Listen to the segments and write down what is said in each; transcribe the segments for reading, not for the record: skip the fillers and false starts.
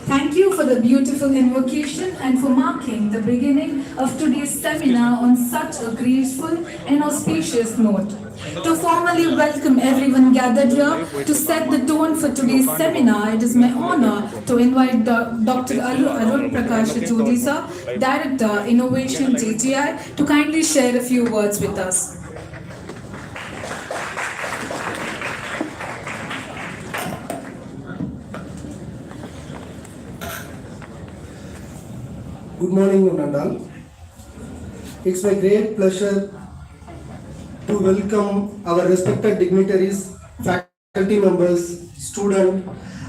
Thank you for the beautiful invocation and for marking the beginning of today's seminar on such a graceful and auspicious note. To formally welcome everyone gathered here to set the tone for today's seminar, it is my honor to invite Dr. Arun Prakash Jodi sir, Director, Innovation JTI, to kindly share a few words with us. Good morning, Nandal. It's my great pleasure to welcome our respected dignitaries, faculty members, students,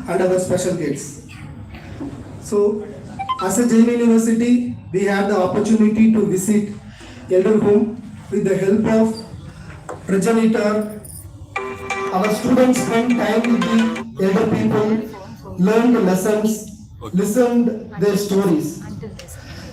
and our special guests. So, as a Jain University, we had the opportunity to visit elder home with the help of progenitor. Our students spent time with the elder people, learned lessons, listened their stories.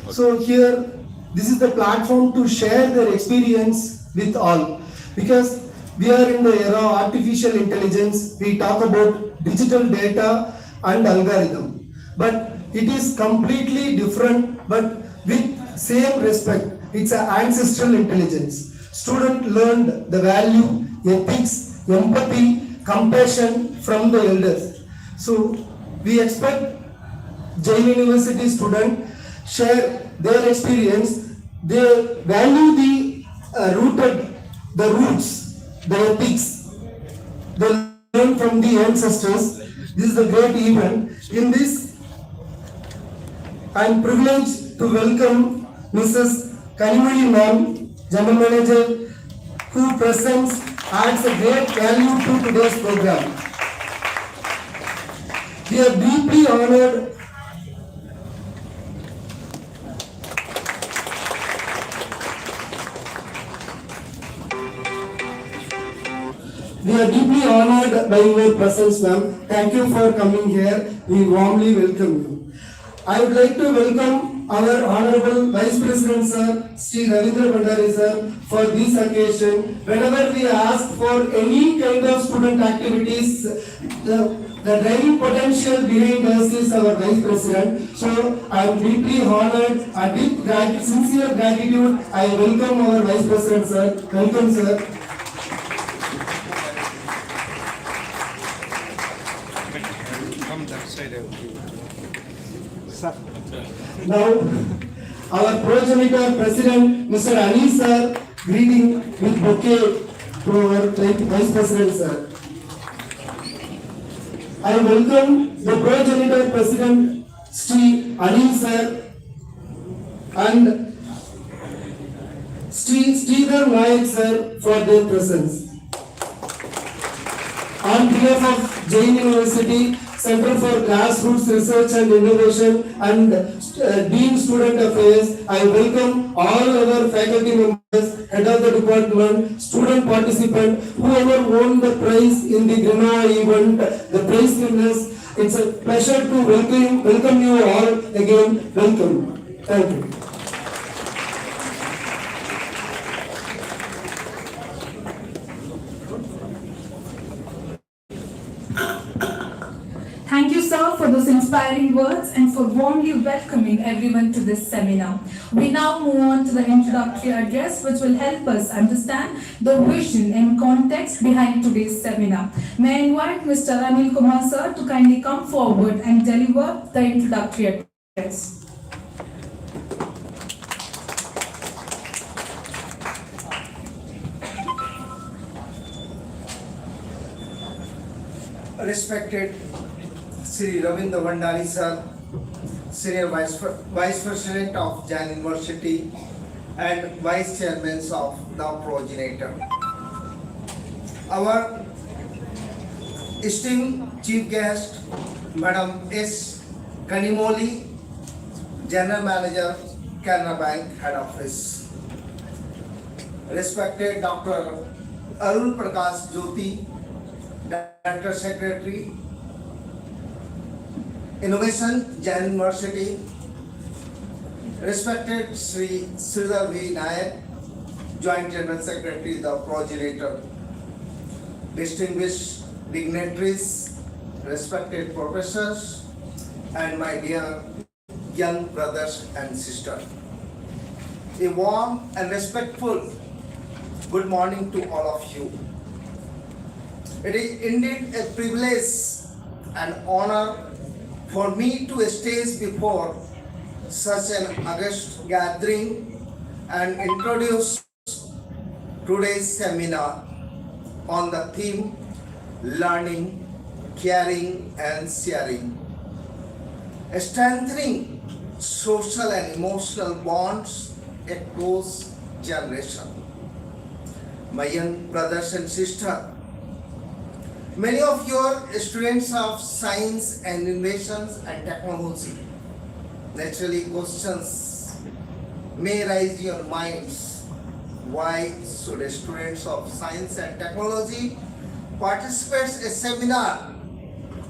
So here, this is the platform to share their experience with all, because we are in the era of artificial intelligence. We talk about digital data and algorithm, but it is completely different, but with same respect. It's an ancestral intelligence. Student learned the value, ethics, empathy, compassion from the elders. So we expect Jain University student share their experience. They value the roots, the ethics. They learn from the ancestors. This is a great event. In this, I am privileged to welcome Mrs. Kanimuri Ma'am, General Manager, who presents adds a great value to today's program. We are deeply honored by your presence, ma'am. Thank you for coming here. We warmly welcome you. I would like to welcome our Honorable Vice President, sir, Sri Ravindra Bhandari, sir, for this occasion. Whenever we ask for any kind of student activities, the driving potential behind us is our Vice President. So I am deeply honored and with sincere gratitude, I welcome our Vice President, sir. Welcome, sir. Now, our progenitor President, Mr. Anil sir, greeting with bouquet to our Vice President sir. I welcome the progenitor President, Sri Anil sir, and Sri Sridhar Nayak sir for their presence. On behalf of Jain University, Center for Grassroots Research and Innovation and Dean Student Affairs, I welcome all our faculty members, head of the department, student participant, whoever won the prize in the Grima event, the prize winners. It's a pleasure to welcome you all again. Welcome. Thank you. for those inspiring words and for warmly welcoming everyone to this seminar. We now move on to the introductory address, which will help us understand the vision and context behind today's seminar. May I invite Mr. Anil Kumar sir to kindly come forward and deliver the introductory address. Respected Sri Ravindra Vandari sir, Senior Vice President of Jain University and Vice Chairman of the Progenitor. Our esteemed Chief Guest, Madam S. Kanimoli, General Manager, Canara Bank Head Office. Respected Dr. Arun Prakash Jyoti, Director Secretary, Innovation, Jain University. Respected Sri Sridhar V. Nayak, Joint General Secretary, the Progenitor. Distinguished dignitaries, respected professors, and my dear young brothers and sisters. A warm and respectful good morning to all of you. It is indeed a privilege and honor for me to stage before such an august gathering and introduce today's seminar on the theme Learning, Caring and Sharing, strengthening social and emotional bonds across generations. My young brothers and sisters, many of your students of science and innovations and technology. Naturally, questions may rise in your minds. Why should students of science and technology participate in a seminar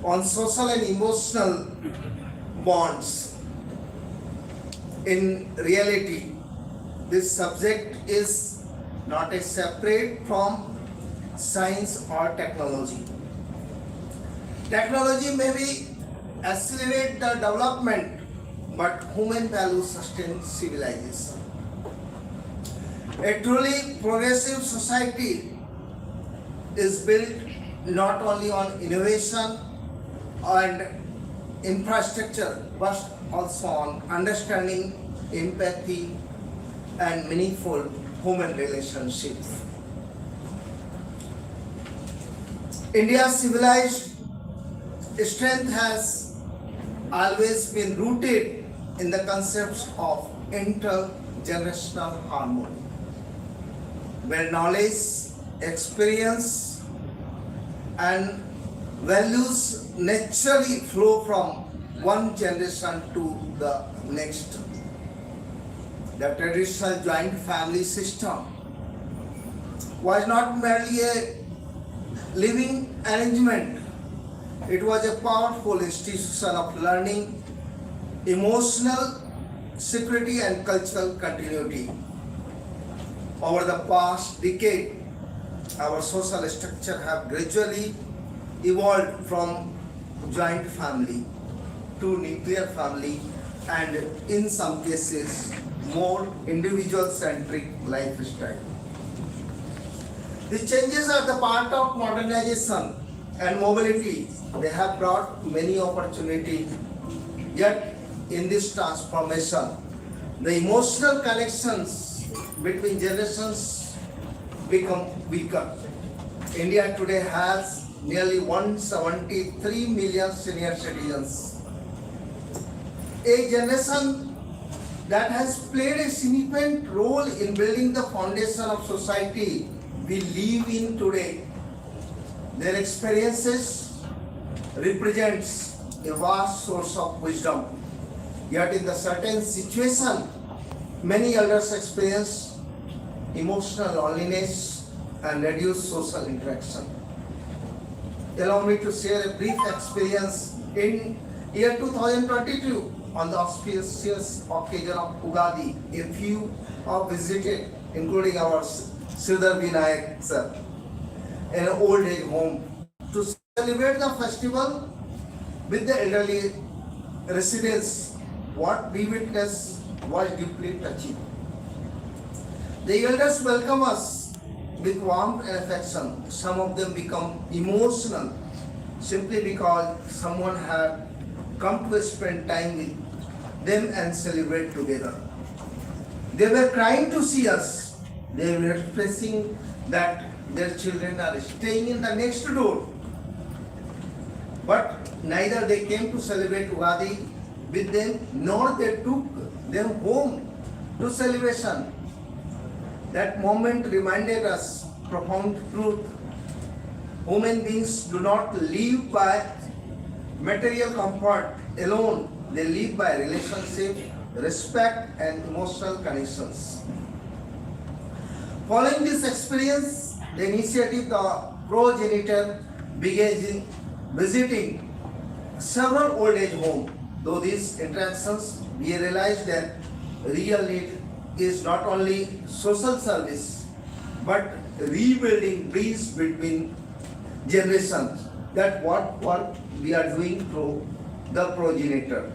on social and emotional bonds? In reality, this subject is not a separate from science or technology. Technology may be accelerate the development, but human values sustain civilization. A truly progressive society is built not only on innovation and infrastructure, but also on understanding, empathy, and meaningful human relationships. India's civilized strength has always been rooted in the concepts of intergenerational harmony, where knowledge, experience, and values naturally flow from one generation to the next. The traditional joint family system was not merely a living arrangement. It was a powerful institution of learning, emotional security, and cultural continuity. Over the past decade, our social structure have gradually evolved from joint family to nuclear family, and in some cases, more individual-centric lifestyle. These changes are the part of modernization and mobility. They have brought many opportunities, yet in this transformation, the emotional connections between generations become weaker. India today has nearly 173 million senior citizens. A generation that has played a significant role in building the foundation of society we live in today. Their experiences represents a vast source of wisdom. Yet in the certain situation, many elders experience emotional loneliness and reduced social interaction. Allow me to share a brief experience. In year 2022, on the auspicious occasion of Ugadi, a few are visited, including our Sridhar V. Nayak sir, in an old age home to celebrate the festival. with the elderly residents, what we witnessed was deeply touching. The elders welcome us with warmth and affection. Some of them become emotional simply because someone had come to spend time with them and celebrate together. They were crying to see us. They were expressing that their children are staying in the next door. But neither they came to celebrate Ugadi with them, nor they took them home to celebration. That moment reminded us profound truth. Human beings do not live by material comfort alone. They live by relationship, respect, and emotional connections. Following this experience, the initiative, the progenitor, began visiting several old age homes. Though these interactions, we realized that real need is not only social service, but rebuilding bridges between generations. That's what work we are doing through the progenitor.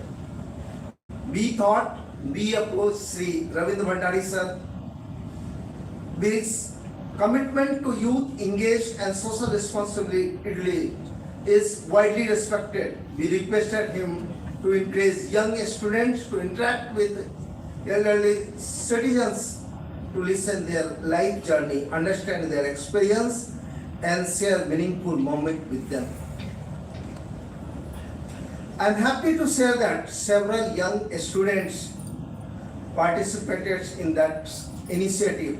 We thought, we approached Sri Ravindra Bhandari sir, with his commitment to youth engaged and social responsibility is widely respected. We requested him to encourage young students to interact with elderly citizens, to listen their life journey, understand their experience, and share meaningful moment with them. I am happy to share that several young students participated in that initiative.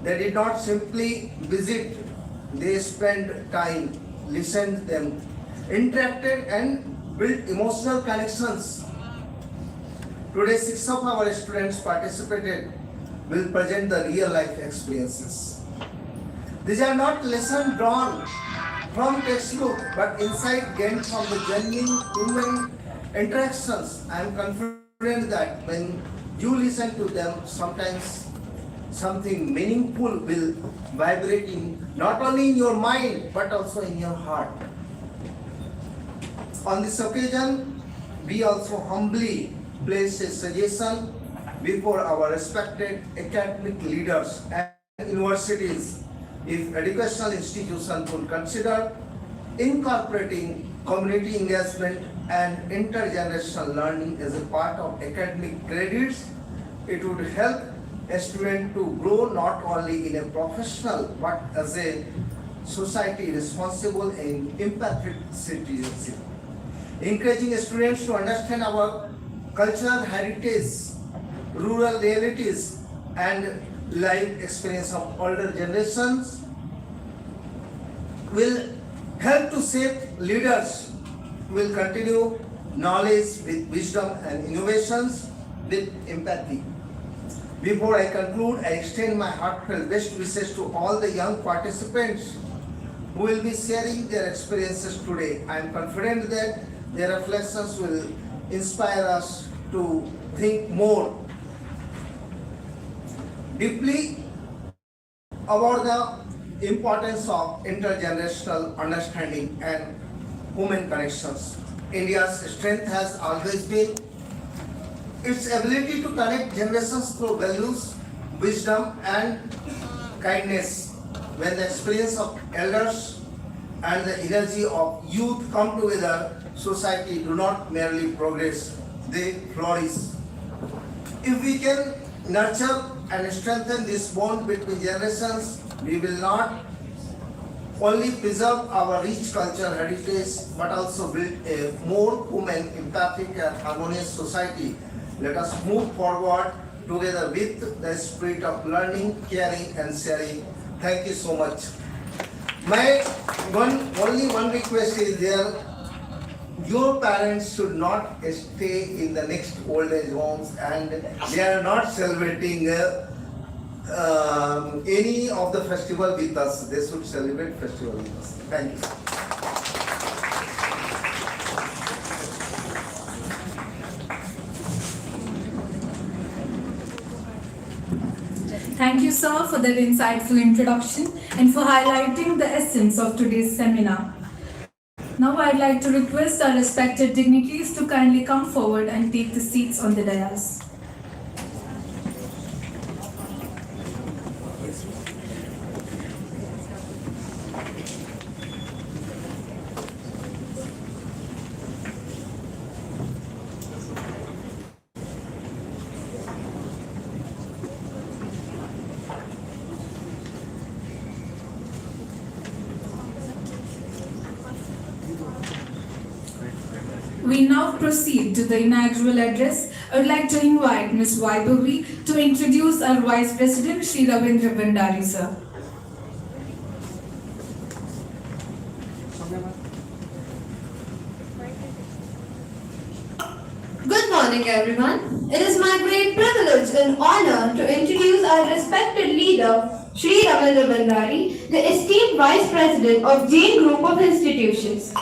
They did not simply visit, they spent time, listened them, interacted and built emotional connections. Today, 6 of our students participated will present the real life experiences. These are not lessons drawn from textbook, but insight gained from the genuine human interactions. I am confident that when you listen to them, sometimes something meaningful will vibrate in not only in your mind but also in your heart. On this occasion, we also humbly place a suggestion before our respected academic leaders and universities. If educational institutions could consider incorporating community engagement and intergenerational learning as a part of academic credits, it would help a student to grow not only in a professional but as a society responsible and empathic citizenship. Encouraging students to understand our cultural heritage, rural realities, and life experience of older generations will help to shape leaders who will continue knowledge with wisdom and innovations with empathy. Before I conclude, I extend my heartfelt best wishes to all the young participants who will be sharing their experiences today. I am confident that their reflections will inspire us to think more deeply about the importance of intergenerational understanding and human connections. India's strength has always been its ability to connect generations through values, wisdom, and kindness. When the experience of elders and the energy of youth come together, society do not merely progress, they flourish. If we can nurture and strengthen this bond between generations, we will not only preserve our rich cultural heritage but also build a more human, empathic, and harmonious society. Let us move forward together with the spirit of learning, caring, and sharing. Thank you so much. My only one request is there. Your parents should not stay in the next old age homes and they are not celebrating any of the festival with us. They should celebrate festival with us. Thank you. Thank you, sir, for that insightful introduction and for highlighting the essence of today's seminar. Now I'd like to request our respected dignitaries to kindly come forward and take the seats on the dais. We now proceed to the inaugural address. I would like to invite Ms. Vaibhavi to introduce our Vice President, Shri Ravindra Bhandari, sir. Good morning, everyone. It is my great privilege and honor to introduce our respected leader, Shri Ravindra Bhandari, the esteemed Vice President of Jain Group of Institutions.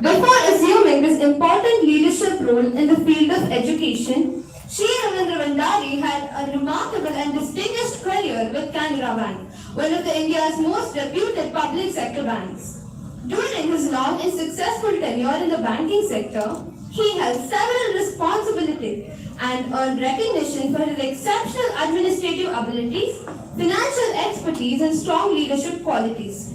Before assuming this important leadership role in the field of education, Shri Ravindra Bhandari had a remarkable and distinguished career with Canara Bank, one of India's most reputed public sector banks. During his long and successful tenure in the banking sector, he held several responsibilities and earned recognition for his exceptional administrative abilities, financial expertise, and strong leadership qualities.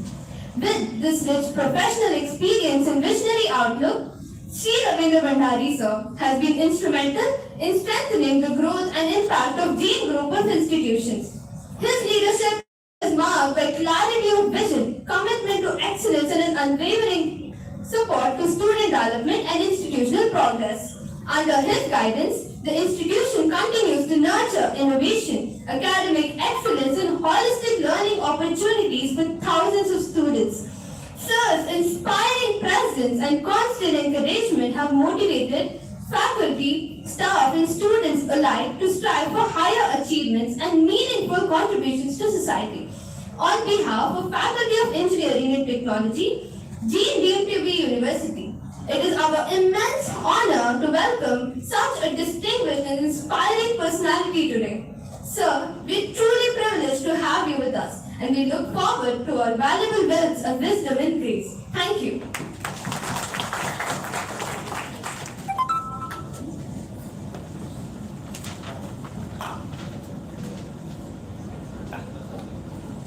With this rich professional experience and visionary outlook, Sri Ravindra Bhandari sir has been instrumental in strengthening the growth and impact of Jain Group of Institutions. His leadership is marked by clarity of vision, commitment to excellence, and an unwavering support to student development and institutional progress. Under his guidance, the institution continues to nurture innovation, academic excellence, and holistic learning opportunities for thousands of students. Sir's inspiring presence and constant encouragement have motivated faculty, staff, and students alike to strive for higher achievements and meaningful contributions to society. On behalf of Faculty of Engineering and Technology, Jain deemed to be University, it is our immense honor to welcome such a distinguished and inspiring personality today. Sir, we're truly privileged to have you with us, and we look forward to our valuable words of wisdom and grace. Thank you.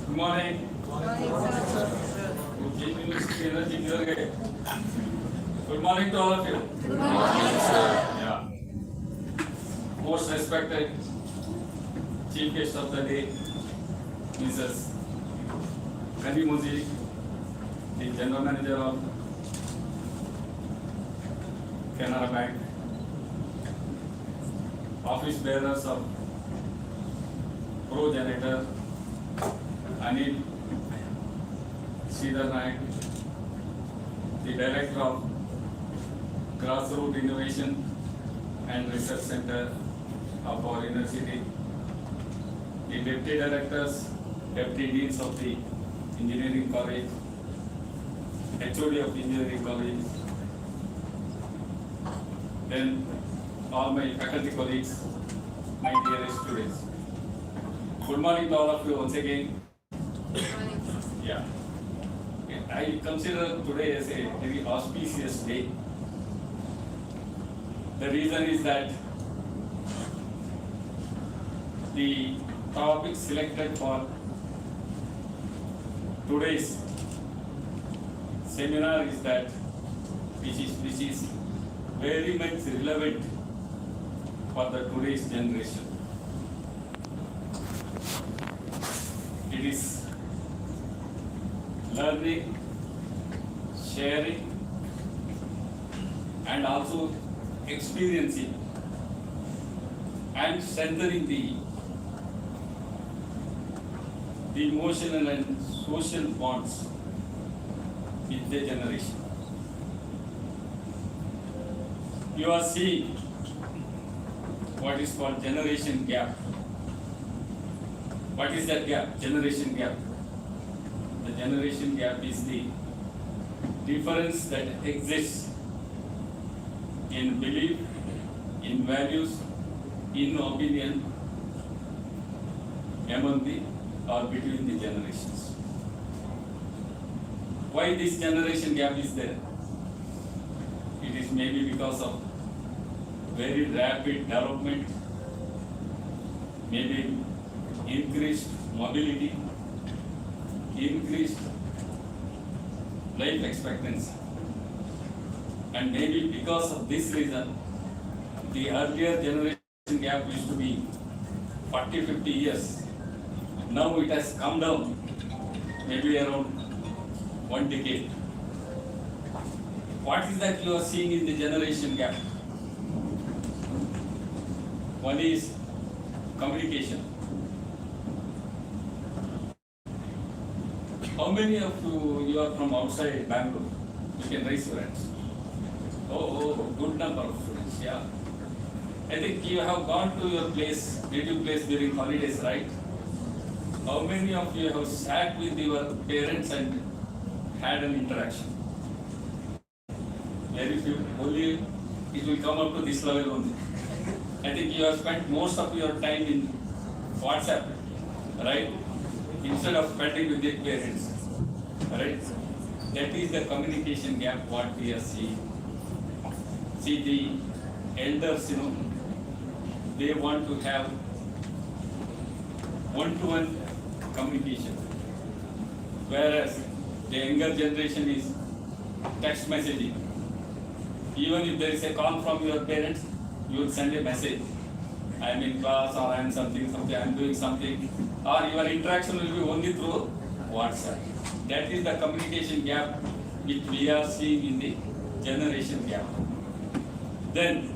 Good morning. Good morning to all of you. Good morning, sir. Yeah. Most respected Chief Guest of the day, Mrs. Kandi Muzi, the General Manager of Canara Bank, office bearers of Pro Janitor, Anil Sridhar Naik, the Director of Grassroots Innovation and Research Center of our university, the Deputy Directors, Deputy Deans of the Engineering College, HOD of Engineering College, then all my faculty colleagues, my dearest students. Good morning to all of you once again. Yeah. I consider today as a very auspicious day. The reason is that the topic selected for today's seminar is that which is very much relevant for the today's generation. It is learning, sharing, and also experiencing and strengthening the emotional and social bonds with the generation. You are seeing what is called generation gap. What is that gap? Generation gap. The generation gap is the difference that exists in belief, in values, in opinion among the or between the generations. Why this generation gap is there? maybe because of very rapid development, maybe increased mobility, increased life expectancy. And maybe because of this reason, the earlier generation gap used to be 40-50 years. Now it has come down maybe around 1 decade. What is that you are seeing in the generation gap? One is communication. How many of you are from outside Bangalore? You can raise your hands. Oh, good number of students, yeah. I think you have gone to your place, native place during holidays, right? How many of you have sat with your parents and had an interaction? Very few. Only it will come up to this level only. I think you have spent most of your time in WhatsApp, right? Instead of spending with their parents, right? That is the communication gap what we are seeing. See, the elders, they want to have one-to-one communication, whereas the younger generation is text messaging. Even if there is a call from your parents, you will send a message. I am in class, or I am something, I am doing something, or your interaction will be only through WhatsApp. That is the communication gap which we are seeing in the generation gap. Then,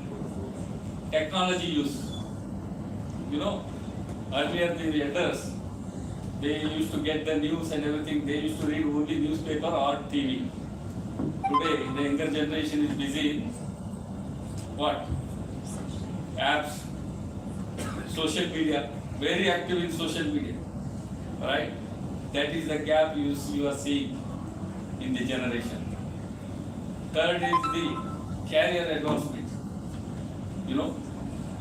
technology use. Earlier the elders, they used to get the news and everything, they used to read only newspaper or TV. Today, the younger generation is busy in what? Apps, social media, very active in social media, right? That is the gap you are seeing in the generation. Third is the career advancement.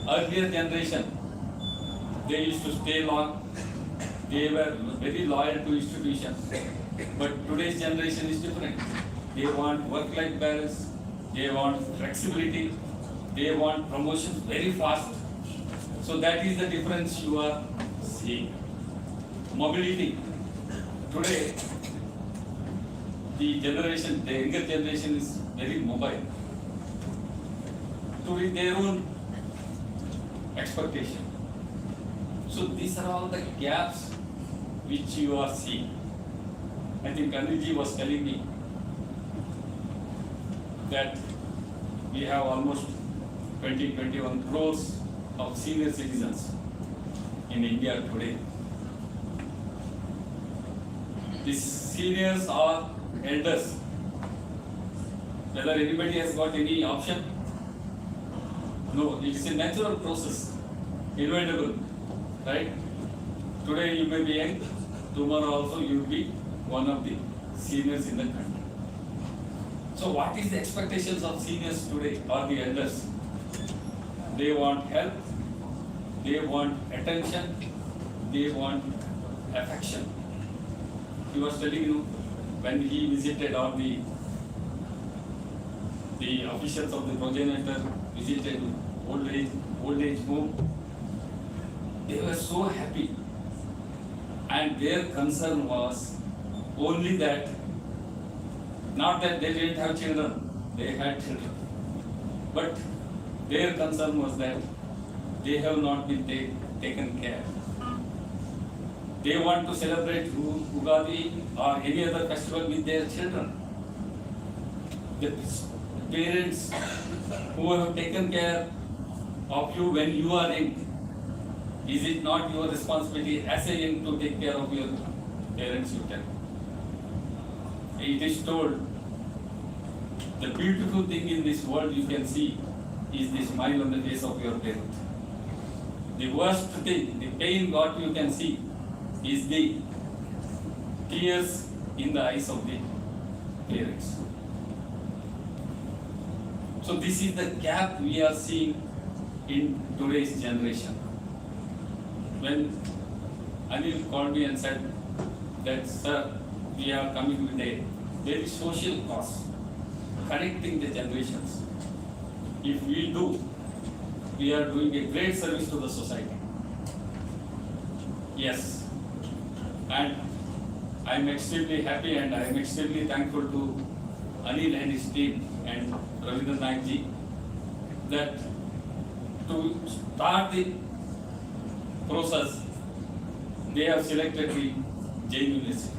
Earlier generation, they used to stay long, they were very loyal to institutions. But today's generation is different. They want work-life balance, they want flexibility, they want promotions very fast. So that is the difference you are seeing. Mobility. Today, the younger generation is very mobile. To their own expectation. So these are all the gaps which you are seeing. I think Anilji was telling me that we have almost 21 crores of senior citizens in India today. These seniors are elders. Whether anybody has got any option? No, it is a natural process, inevitable, right? Today you may be young, tomorrow also you will be one of the seniors in the country. So what is the expectations of seniors today or the elders? They want help, they want attention, they want affection. He was telling you when he visited all the officials of the progenitor visited old age home, they were so happy. And their concern was only that, not that they didn't have children, they had children. But their concern was that they have not been taken care. They want to celebrate Ugadi or any other festival with their children. The parents who have taken care of you when you are young, is it not your responsibility as a young to take care of your parents? You tell. It is told, the beautiful thing in this world you can see is the smile on the face of your parent. The worst thing, the pain what you can see is the tears in the eyes of the parents. So this is the gap we are seeing in today's generation. When Anil called me and said that, sir, we are coming with a very social cause. connecting the generations. If we do, we are doing a great service to the society. Yes. And I am extremely happy and I am extremely thankful to Anil and his team and Ravindra Naik ji that to start the process, they have selected the Jain University.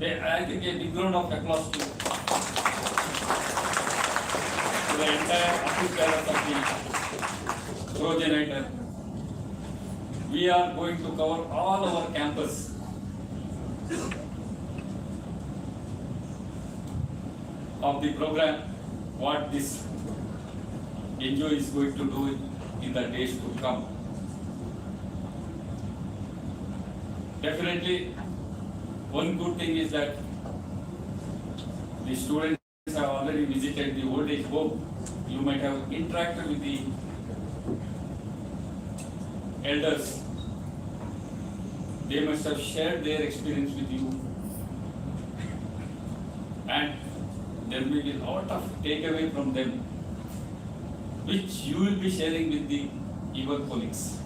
I think a big round of applause to the entire office of the progenitor. We are going to cover all our campus. Of the program, what this NGO is going to do in the days to come. Definitely, one good thing is that the students have already visited the old age home. You might have interacted with the elders. They must have shared their experience with you. And there may be a lot of takeaway from them, which you will be sharing with your colleagues.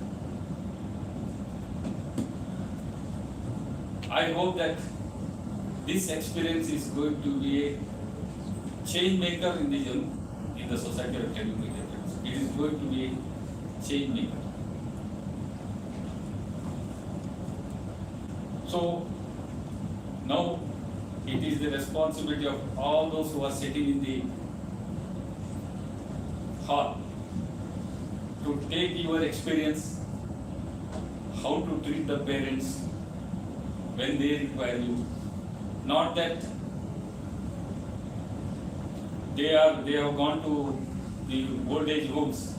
I hope that this experience is going to be a change maker in the society of telecommunications. It is going to be a change maker. So now it is the responsibility of all those who are sitting in the hall to take your experience, how to treat the parents when they require you. Not that they have gone to the old age homes.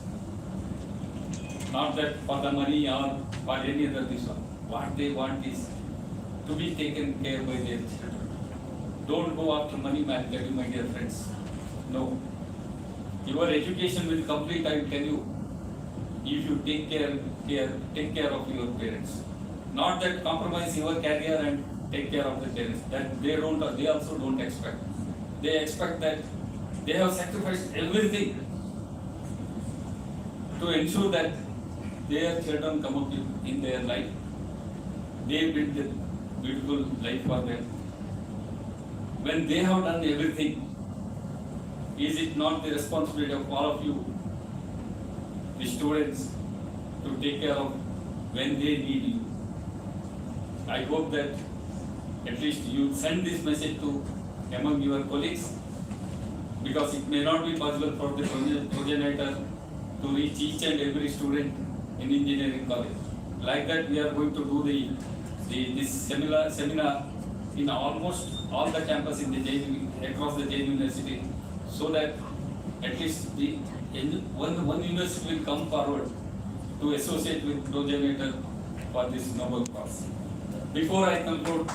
Not that for the money or for any other reason. What they want is to be taken care by their children. Don't go after money, my dear friends. No. Your education will complete, I will tell you, if you take care of your parents. Not that compromise your career and take care of the parents. That they also don't expect. They expect that they have sacrificed everything to ensure that their children come up in their life. They build a beautiful life for them. When they have done everything, is it not the responsibility of all of you, the students, to take care of when they need you? I hope that at least you send this message to among your colleagues, because it may not be possible for the progenitor to reach each and every student in engineering college. Like that, we are going to do this seminar in almost all the campus in the across the Jain University, so that at least one university will come forward to associate with progenitor for this noble cause. Before I conclude,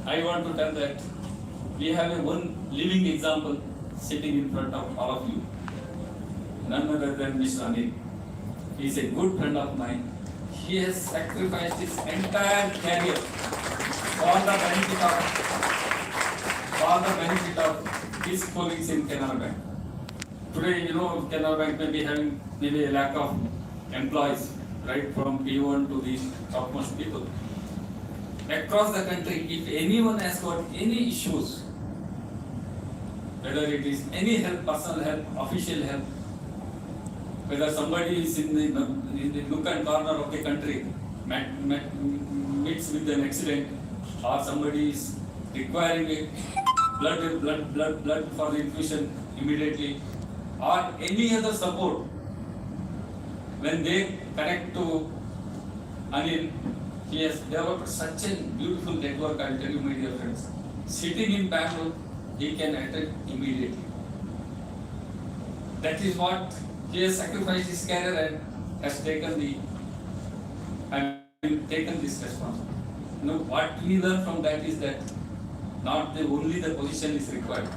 I want to tell that we have one living example sitting in front of all of you. None other than Mr. Anil. He is a good friend of mine. He has sacrificed his entire career for the benefit of his colleagues in Canara Bank. Today, Canara Bank may be having maybe a lack of employees, right from P1 to these topmost people. Across the country, if anyone has got any issues, whether it is any help, personal help, official help, whether somebody is in the nook and corner of the country, meets with an accident, or somebody is requiring a blood for the infusion immediately, or any other support, when they connect to Anil, he has developed such a beautiful network, I will tell you, my dear friends. Sitting in Bangalore, he can attend immediately. That is what he has sacrificed his career and has taken this responsibility. What we learn from that is that not only the position is required.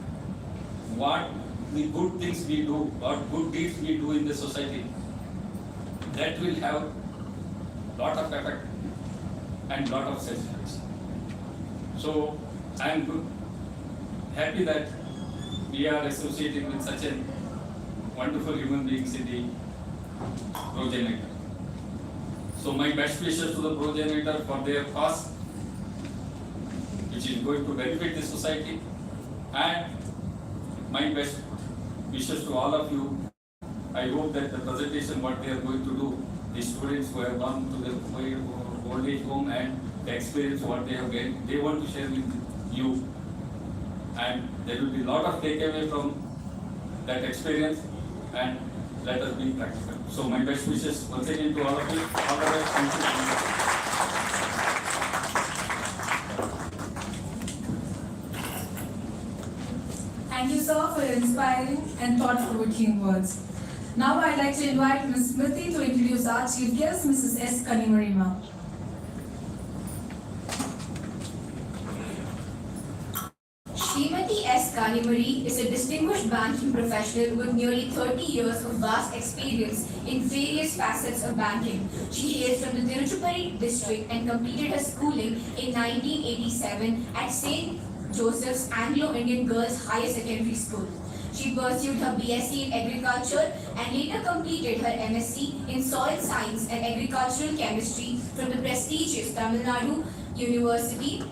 What the good things we do, what good deeds we do in the society, that will have lot of effect and lot of satisfaction. So I'm happy that we are associated with such a wonderful human beings in the progenitor. So my best wishes to the progenitor for their cause, which is going to benefit the society, and my best wishes to all of you. I hope that the presentation what they are going to do, the students who have gone to the old age home and the experience what they have gained, they want to share with you, and there will be a lot of takeaway from that experience, and let us be practical. So my best wishes once again to all of you. All the best. Thank you. Thank you, sir, for your inspiring and thought-provoking words. Now I'd like to invite Ms. Smriti to introduce our chief guest, Mrs. S. Kanimarima. Srimati S. Kanimari is a distinguished banking professional with nearly 30 years of vast experience in various facets of banking. She hails from the Introductory district and completed her schooling in 1987 at St. Joseph's Anglo-Indian Girls Higher Secondary School. She pursued her BSc in Agriculture and later completed her MSc in Soil Science and Agricultural Chemistry from the prestigious Tamil Nadu University,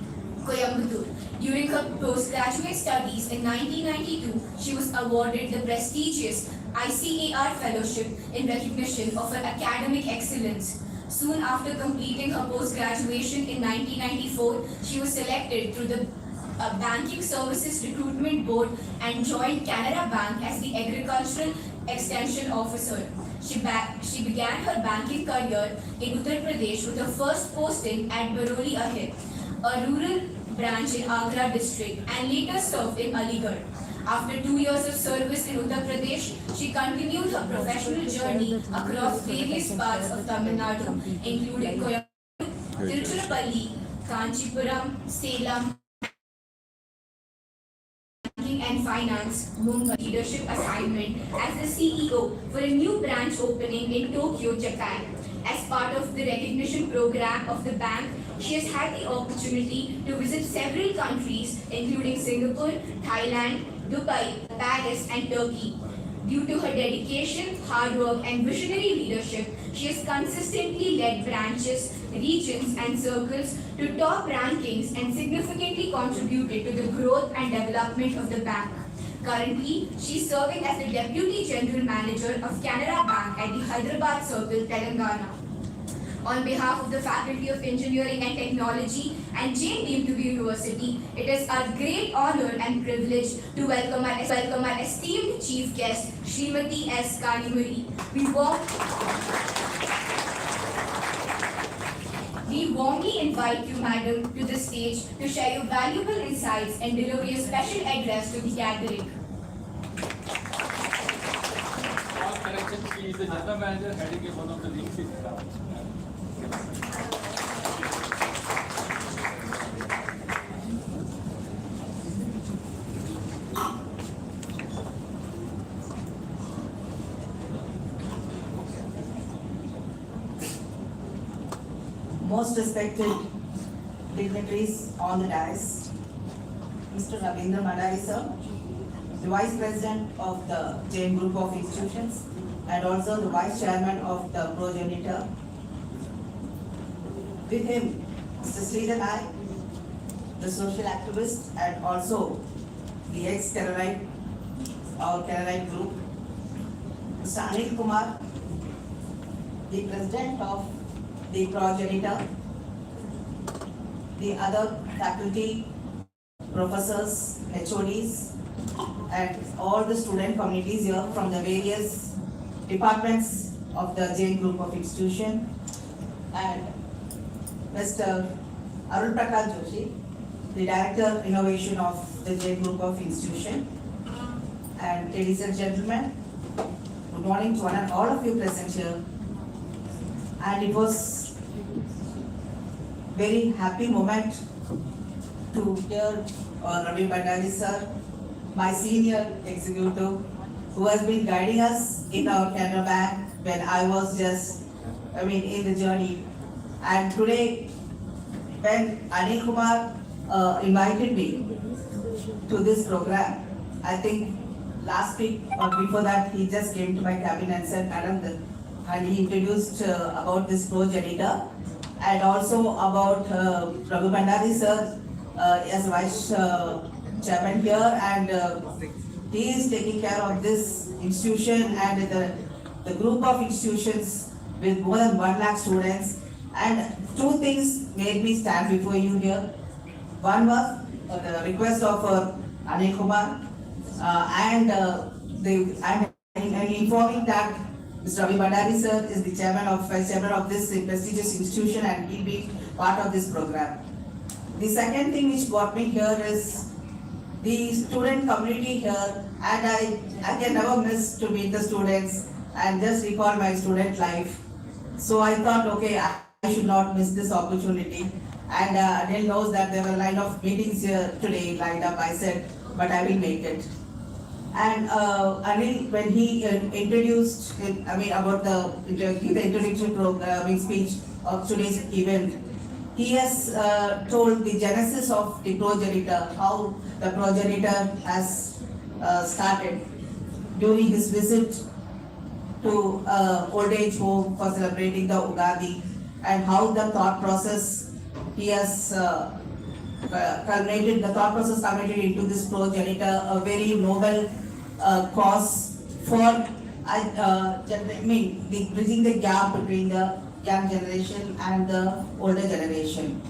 Coimbatore. During her postgraduate studies in 1992, she was awarded the prestigious ICAR Fellowship in recognition of her academic excellence. Soon after completing her post-graduation in 1994, she was selected through the Banking Services Recruitment Board and joined Canara Bank as the Agricultural Extension Officer. She began her banking career in Uttar Pradesh with her first posting at Baroli Ahir, a rural branch in Agra district, and later served in Aligarh. After 2 years of service in Uttar Pradesh, she continued her professional journey across various parts of Tamil Nadu, including Coimbatore, Tiruchirappalli, Kanchipuram, Salem, and Finance, Mumbai leadership assignment as the CEO for a new branch opening in Tokyo, Japan. As part of the recognition program of the bank, she has had the opportunity to visit several countries including Singapore, Thailand, Dubai, Paris and Turkey. Due to her dedication, hard work and visionary leadership, she has consistently led branches, regions and circles to top rankings and significantly contributed to the growth and development of the bank. Currently, she is serving as the Deputy General Manager of Canara Bank at the Hyderabad Circle, Telangana. On behalf of the Faculty of Engineering and Technology and Jain Deemed to be University, it is our great honor and privilege to welcome our esteemed Chief Guest, Srimati S. Kanimari. We warmly invite you, Madam, to the stage to share your valuable insights and deliver your special address to the gathering. She is the General Manager heading one of the links in Most respected dignitaries on the dais, Mr. Ravindra Mandari sir, the Vice President of the Jain Group of Institutions and also the Vice Chairman of the progenitor. With him, Mr. Sridhar Naik, the social activist and also the ex-Canarite, our Canarite group, Mr. Anil Kumar, the President of the progenitor, the other faculty, professors, HODs, and all the student communities here from the various departments of the Jain Group of Institution, and Mr. Arul Prakash Joshi, the Director Innovation of the Jain Group of Institution. And ladies and gentlemen, good morning to one and all of you present here. And it was very happy moment to hear Ravi Bandari sir, my senior executive, who has been guiding us in our Canara Bank when I was just, in the journey. And today, when Anil Kumar invited me to this program. I think last week or before that, he just came to my cabin and said, Madam, and he introduced about this progenitor and also about Raghu Bhandari sir as vice chairman here, and he is taking care of this institution and the group of institutions with more than 1 lakh students. And two things made me stand before you here. One was the request of Anil Kumar and informing that Mr. Ravi Bhandari sir is the vice chairman of this prestigious institution and he'll be part of this program. The second thing which brought me here is the student community here, and I can never miss to meet the students and just recall my student life. So I thought, okay, I should not miss this opportunity. And Anil knows that there were a line of meetings here today lined up. I said, but I will make it. And Anil, when he introduced, about the introductory programming speech of today's event, he has told the genesis of the progenitor, how the progenitor has started during his visit to old age home for celebrating the Ugadi, and how the thought process he has culminated into this progenitor, a very noble cause for bridging the gap between the young generation and the older generation.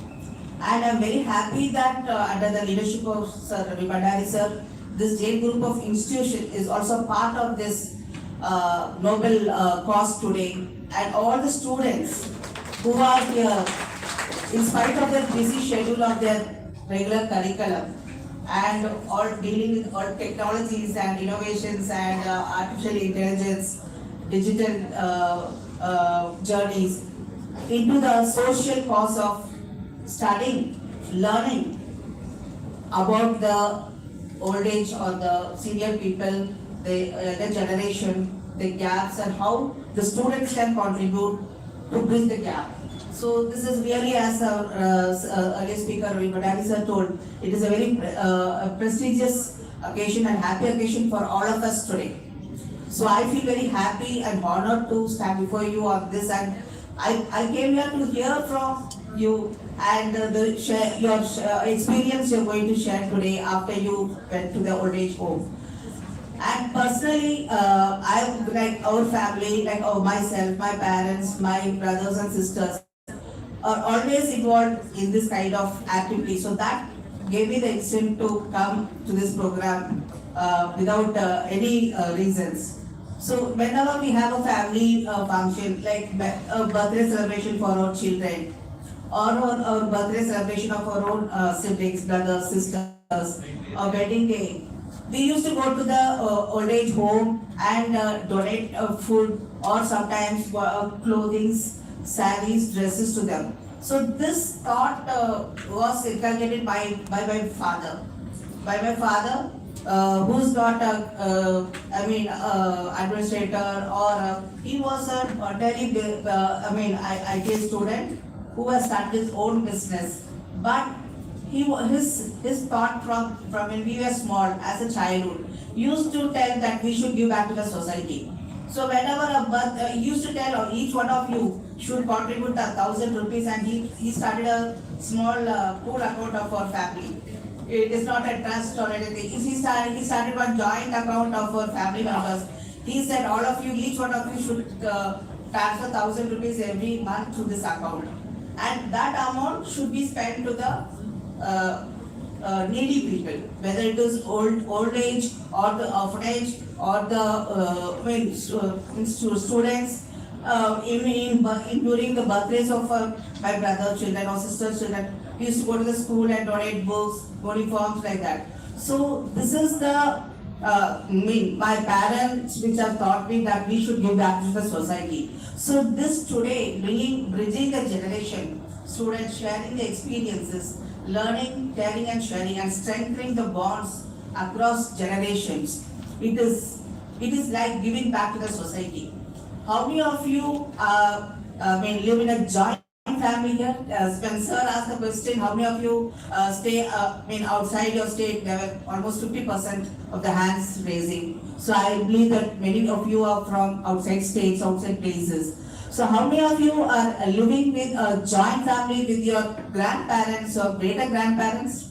And I'm very happy that under the leadership of Sir Ravi Bhandari sir, this Jain group of institution is also part of this noble cause today. And all the students who are here, in spite of their busy schedule of their regular curriculum, and all dealing with all technologies and innovations and artificial intelligence, digital journeys, into the social cause of studying, learning about the old age or the senior people, the generation, the gaps, and how the students can contribute to bridge the gap. So this is really, as our earlier speaker Ravi Bhandari sir told, it is a very prestigious occasion and happy occasion for all of us today. So I feel very happy and honored to stand before you on this, and I came here to hear from you and your experience you're going to share today after you went to the old age home. And personally, I, like our family, like myself, my parents, my brothers and sisters, are always involved in this kind of activity. So that gave me the instinct to come to this program without any reasons. So whenever we have a family function, like a birthday celebration for our children, or a birthday celebration of our own siblings, brothers, sisters, or wedding day, we used to go to the old age home and donate food or sometimes clothing, sarees, dresses to them. So this thought was inculcated by my father. Who's not administrator, or he was a very IT student who has started his own business. But his thought from when we were small, as a childhood, used to tell that we should give back to the society. So whenever he used to tell, each one of you should contribute 1,000 rupees, and he started a small pool account of our family. It is not a trust or anything. He started one joint account of our family members. He said, all of you, each one of you should transfer 1,000 rupees every month to this account. And that amount should be spent to the needy people, whether it is old age or the orphanage or the students. During the birthdays of my brother's children or sister's children, we used to go to the school and donate books, uniforms, like that. So this is the my parents which have taught me that we should give back to the society. So this today, bridging the generation, students sharing the experiences, learning, caring and sharing, and strengthening the bonds across generations. It is like giving back to the society. How many of you live in a joint joint family here? Spencer asked the question, how many of you stay outside your state? There were almost 50% of the hands raising. So I believe that many of you are from outside states, outside places. So how many of you are living with a joint family with your grandparents or greater grandparents?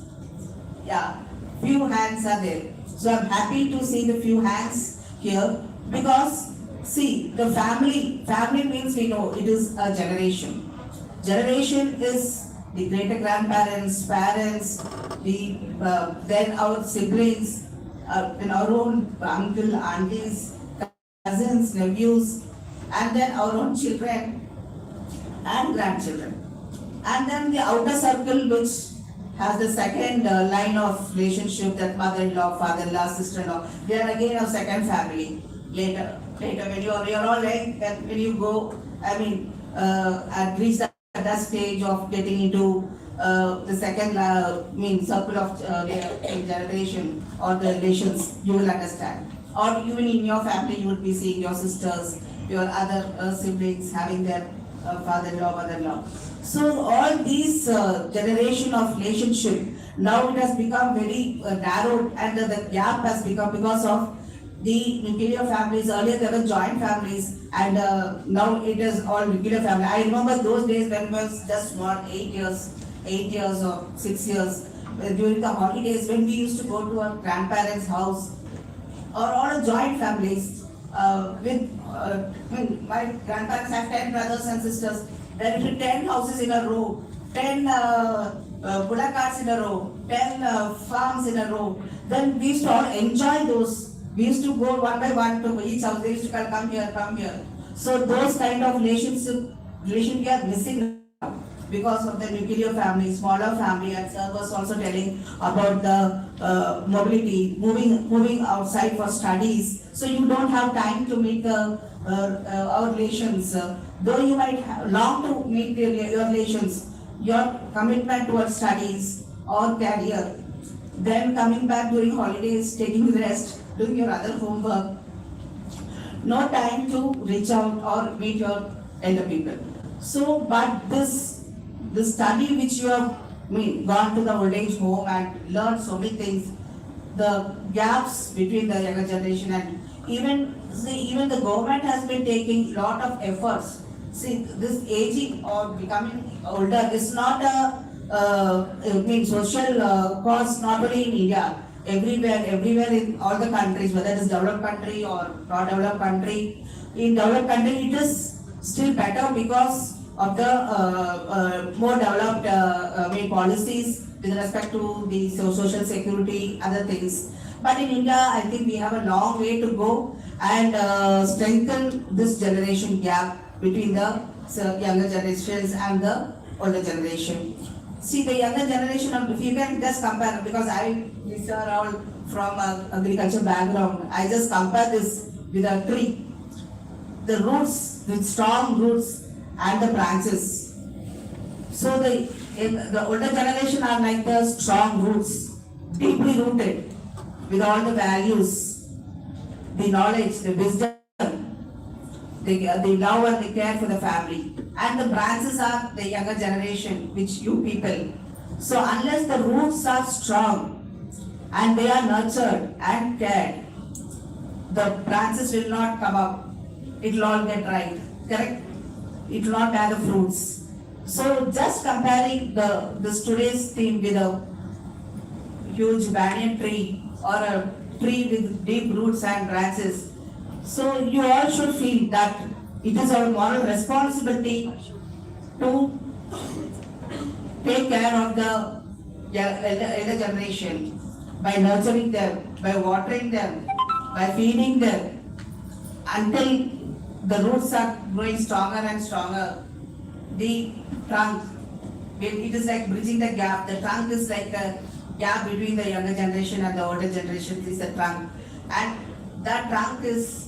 Yeah, few hands are there. So I'm happy to see the few hands here because see, the family means we know it is a generation. Generation is the greater grandparents, parents, then our siblings, then our own uncle, aunties, cousins, nephews, and then our own children and grandchildren. And then the outer circle which has the second line of relationship, that mother-in-law, father-in-law, sister-in-law, they are again a second family. Later when you're all like that, when you go, at least at that stage of getting into the second circle of generation or the relations, you will understand. Or even in your family, you will be seeing your sisters, your other siblings having their father-in-law, mother-in-law. So all these generation of relationship, now it has become very narrowed, and the gap has become because of the nuclear families. Earlier there were joint families, and now it is all nuclear family. I remember those days when I was just what 8 years or 6 years, during the holidays when we used to go to our grandparents' house, or all joint families my grandparents have 10 brothers and sisters. There will be 10 houses in a row, 10 bullock carts in a row, 10 farms in a row. Then we used to all enjoy those. We used to go one by one to each house. They used to come here. So those kind of relationship we are missing now because of the nuclear family, smaller family. And sir was also telling about the mobility, moving outside for studies. So you don't have time to meet our relations. Though you might long to meet your relations, your commitment towards studies or career, then coming back during holidays, taking rest, doing your other homework, no time to reach out or meet your elder people. So, but this study which you have gone to the old age home and learned so many things, the gaps between the younger generation and even the government has been taking lot of efforts. See, this aging or becoming older is not a social cause, not only in India, everywhere in all the countries, whether it is developed country or not developed country. In developed country, it is still better because of the more developed policies with respect to the social security, other things. But in India, I think we have a long way to go and strengthen this generation gap between the younger generations and the older generation. See, the younger generation, if you can just compare, because these are all from agriculture background, I just compare this with a tree. The roots, with strong roots and the branches. So the older generation are like the strong roots, deeply rooted with all the values, the knowledge, the wisdom. They love and they care for the family. And the branches are the younger generation, which you people. So unless the roots are strong and they are nurtured and cared, the branches will not come up. It will all get dried, correct? It will not bear the fruits. So just comparing this today's theme with a huge banyan tree or a tree with deep roots and branches. So you all should feel that it is our moral responsibility to take care of the elder generation by nurturing them, by watering them, by feeding them until the roots are growing stronger and stronger. The trunk, it is like bridging the gap. The trunk is like a gap between the younger generation and the older generation. This is the trunk, and that trunk is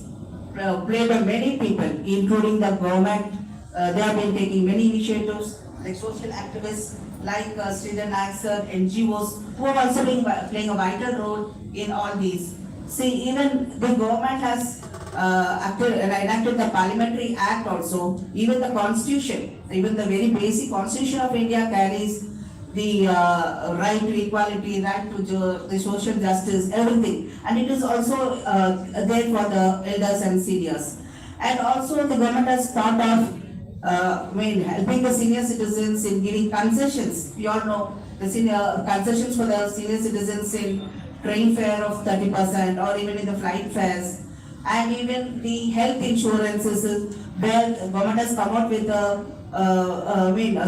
played by many people, including the government. They have been taking many initiatives, like social activists, like Sridhar Naik sir, NGOs, who are also playing a vital role in all these. See, even the government has enacted the Parliamentary Act also, even the Constitution, even the very basic Constitution of India carries the right to equality, right to the social justice, everything. And it is also there for the elders and seniors. And also the government has thought of helping the senior citizens in giving concessions. We all know the senior concessions for the senior citizens in train fare of 30% or even in the flight fares. And even the health insurances, where the government has come out with a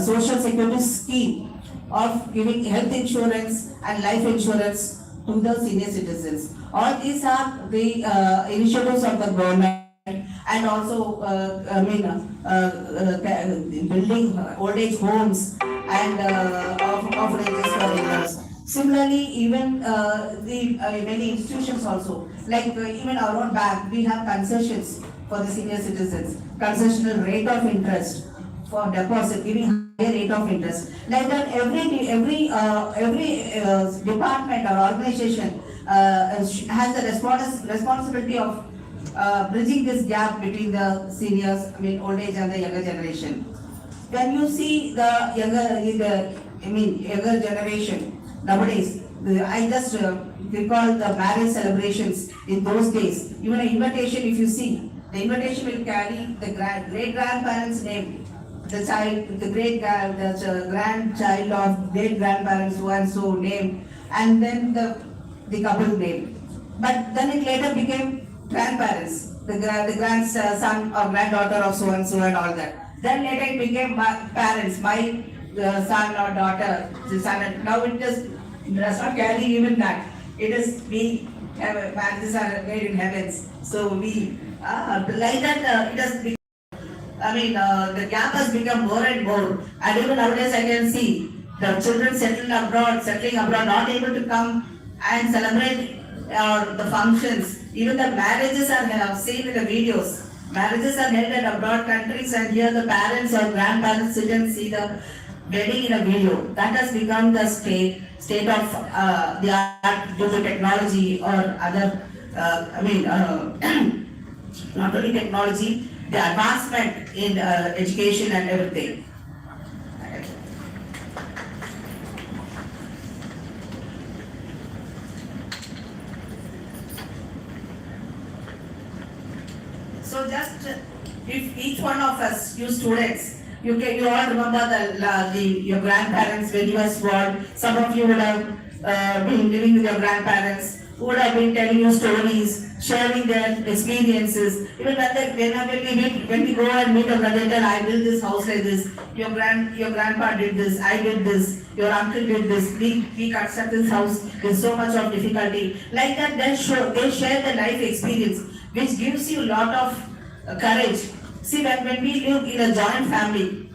social security scheme of giving health insurance and life insurance to the senior citizens. All these are the initiatives of the government, and also building old age homes and orphanages for elders. Similarly, even the many institutions also, like even our own bank, we have concessions for the senior citizens, concessional rate of interest for deposit, giving higher rate of interest. Like that, every department or organization has the responsibility of bridging this gap between the seniors, old age and the younger generation. When you see the younger generation nowadays, I just recall the marriage celebrations in those days. Even an invitation, if you see, the invitation will carry the great grandparents' name, the child, the grandchild of great grandparents so and so name, and then the couple name. But then it later became grandparents, the grandson or granddaughter of so and all that. Then later it became my parents, my son or daughter, the son. Now it does not carry even that. It is we marriages are made in heavens. So we like that. It has become, the gap has become more and more. And even nowadays I can see the children settling abroad, not able to come and celebrate the functions. Even the marriages are seen in the videos. Marriages are held in abroad countries, and here the parents or grandparents sit and see the wedding in a video. That has become the state of the art due to technology or other, not only technology, the advancement in education and everything. So just if each one of us, you students, you all remember your grandparents when you were small. Some of you would have been living with your grandparents, who would have been telling you stories, sharing their experiences. Even when we go and meet a brother, tell, I built this house like this. Your grandpa did this. I did this. Your uncle did this. We constructed this house with so much of difficulty. Like that, they share the life experience, which gives you a lot of courage. See, when we live in a joint family,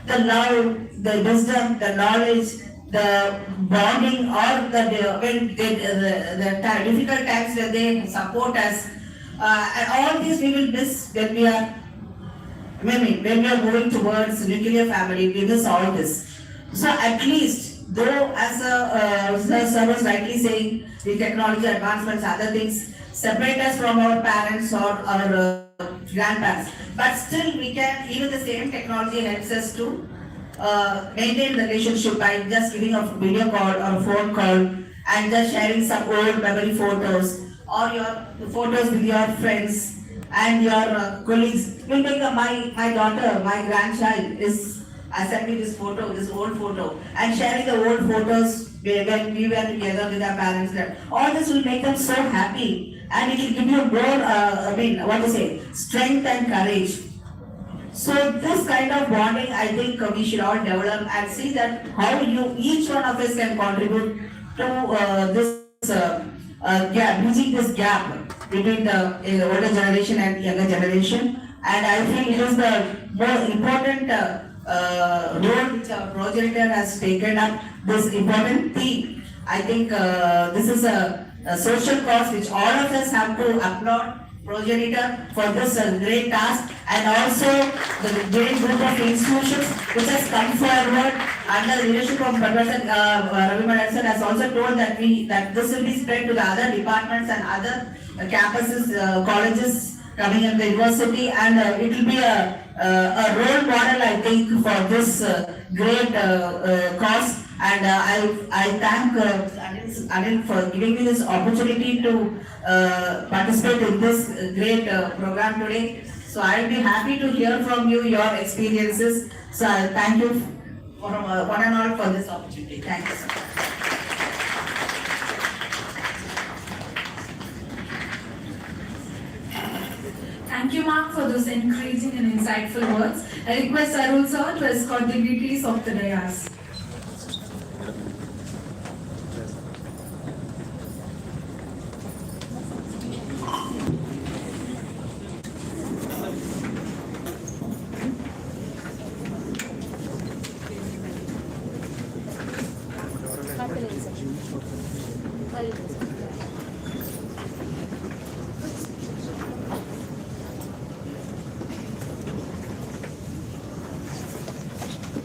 the love, the wisdom, the knowledge, the bonding, or the difficult times when they support us, and all these we will miss when we are moving towards nuclear family. We miss all this. So at least, though as sir was rightly saying, the technology advancements, other things separate us from our parents or our grandparents, but still we can, even the same technology helps us to maintain the relationship by just giving a video call or a phone call and just sharing some old memory photos or your photos with your friends and your colleagues. Will make my daughter, my grandchild is sent me this photo, this old photo, and sharing the old photos when we were together with our parents. All this will make them so happy, and it will give you more, strength and courage. So this kind of bonding, I think we should all develop and see that how each one of us can contribute to this gap, bridging this gap between the older generation and younger generation. And I think it is the more important role which our progenitor has taken up, this important theme. I think this is a social cause which all of us have to applaud progenitor for this great task, and also the great group of institutions which has come forward under the leadership of Professor Ravi Madison has also told that this will be spread to the other departments and other campuses, colleges coming in the university, and it will be a role model, I think, for this great cause. And I thank Anil for giving me this opportunity to participate in this great program today. So I will be happy to hear from you your experiences. So I thank you for one and all for this opportunity. Thank you, sir. Thank you, Mark, for those encouraging and insightful words. I request Arul sir to escort dignitaries of the dais.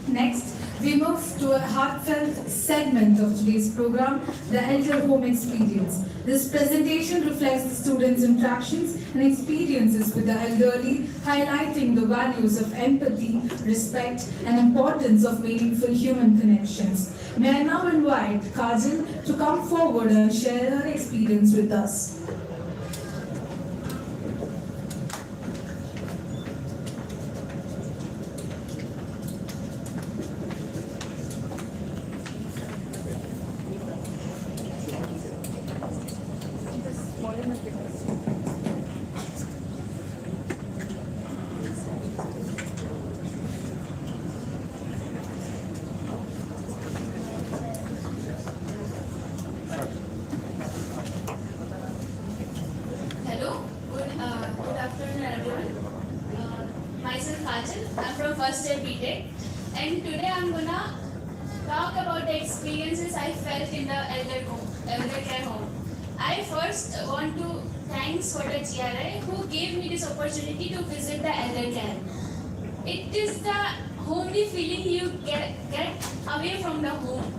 Next, we move to a heartfelt segment of today's program, the Elder Home Experience. This presentation reflects the students' interactions and experiences with the elderly, highlighting the values of empathy, respect, and importance of meaningful human connections. May I now invite Kajal to come forward and share her experience with us. Good afternoon, everyone. Myself Kajal. I'm from first year BTech, and today I'm gonna talk about the experiences I felt in the elder care home. I first want to thanks for the GRI who gave me this opportunity to visit the elder care. It is the homely feeling you get away from the home.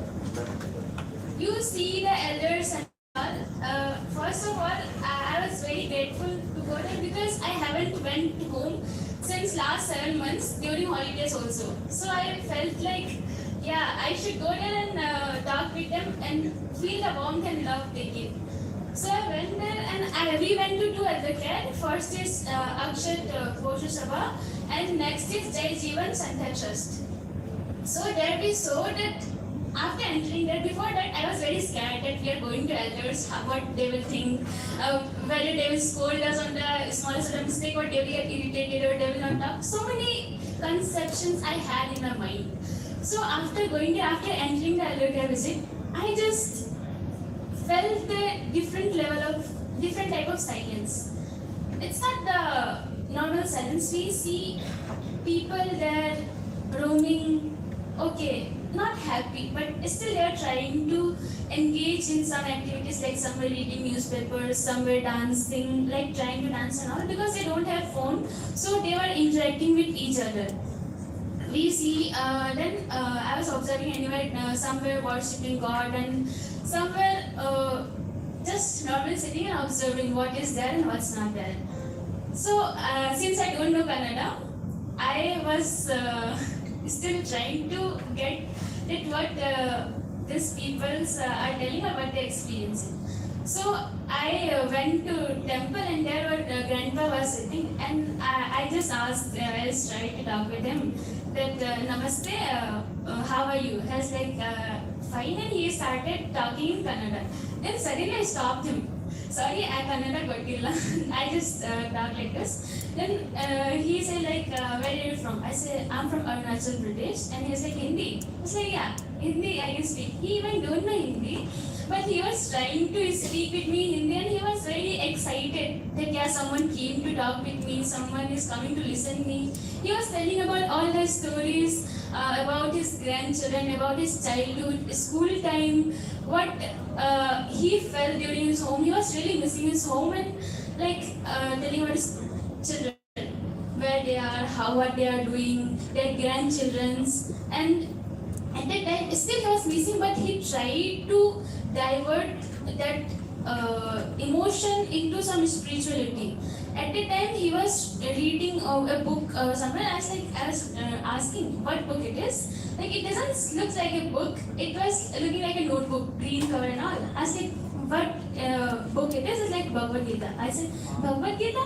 You see the elders and all. First of all, I was very grateful to go there because I haven't went home since last 7 months during holidays also. So I felt like, yeah, I should go there and talk with them and feel the warmth and love they give. So I went there and we went to two elder care. First is Akshat Koshu Sabha and next is Jai Jeevan Santha Trust. So there we saw that after entering there, before that I was very scared that we are going to elders, what they will think, whether they will scold us on the smallest of the mistake, or they will get irritated, or they will not talk. So many conceptions I had in my mind. So after going there, after entering the elder care visit, I just felt the different type of silence. It's not the normal silence. We see people there roaming, okay, not happy, but still they are trying to engage in some activities, like some were reading newspapers, some were dancing, like trying to dance and all, because they don't have phone, so they were interacting with each other. We see, then I was observing anyway, some were worshipping God and some were just normally sitting and observing what is there and what's not there. So since I don't know Kannada, I was still trying to get what these peoples are telling or what they're experiencing. So I went to temple and there were grandpa was sitting, and I just asked, I just tried to talk with him that Namaste, how are you? He was like, fine, and he started talking in Kannada. Then suddenly I stopped him. Sorry, I Kannada gottilla. I just talk like this. Then he said like, where are you from? I said, I'm from Arunachal Pradesh. And he was like, Hindi? I was like, yeah, Hindi I can speak. He even don't know Hindi. But he was trying to speak with me in Hindi, and he was very excited that yeah, someone came to talk with me, someone is coming to listen to me. He was telling about all his stories, about his grandchildren, about his childhood, school time, what he felt during his home. He was really missing his home, and like telling about his children, where they are, what they are doing, their grandchildren's, and at that time still he was missing, but he tried to divert that emotion into some spirituality. At the time, he was reading a book somewhere. I was asking what book it is. Like it doesn't look like a book. It was looking like a notebook, green cover and all. I was like, what book it is? It's like Bhagavad Gita. I said, Bhagavad Gita?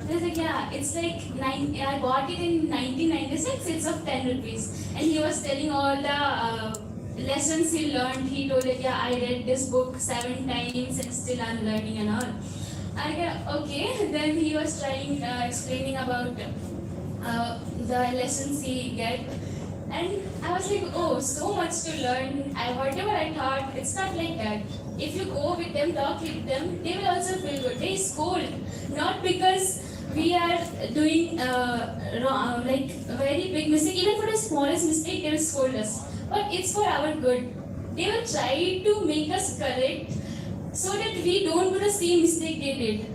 He was like, yeah, it's like I bought it in 1996. It's of 10 rupees. And he was telling all the lessons he learned. He told it, yeah, I read this book 7 times and still I'm learning and all. I go, okay. Then he was trying explaining about the lessons he get, and I was like, oh, so much to learn. Whatever I thought, it's not like that. If you go with them, talk with them, they will also feel good. They scold, not because we are doing wrong, like a very big mistake. Even for the smallest mistake, they will scold us. But it's for our good. They will try to make us correct, so that we don't do the same mistake they did.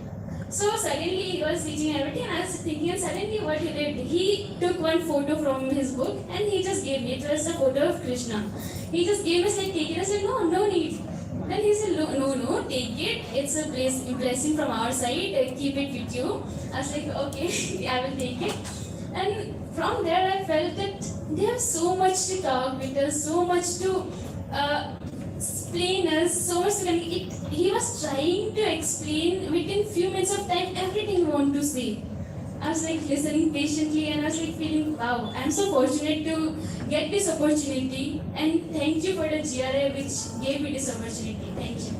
So suddenly he was teaching everything, and I was thinking, and suddenly what he did, he took one photo from his book and he just gave me. It was a photo of Krishna. He just gave us like, take it. I said, no need. Then he said, no, take it. It's a blessing from our side. Keep it with you. I was like, okay, I will take it. And from there I felt that they have so much to talk with us, so much to explain us, so much to he was trying to explain within few minutes of time everything we want to say. I was like listening patiently and I was like feeling, wow, I'm so fortunate to get this opportunity, and thank you for the GRA which gave me this opportunity. Thank you.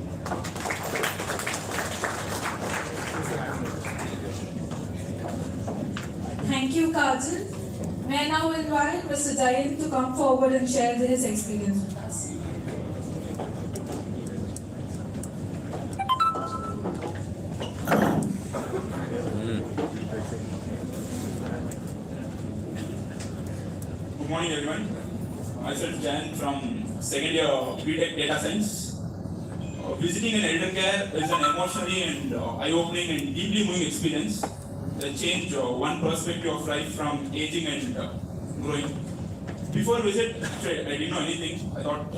Thank you, Kajal. May I now invite Mr. Jayan to come forward and share his experience with us. Good morning, everyone. Myself Jan from second year BTech Data Science. Visiting an elder care is an emotionally and eye-opening and deeply moving experience that changed one perspective of life from aging and growing. Before visit, actually, I didn't know anything. I thought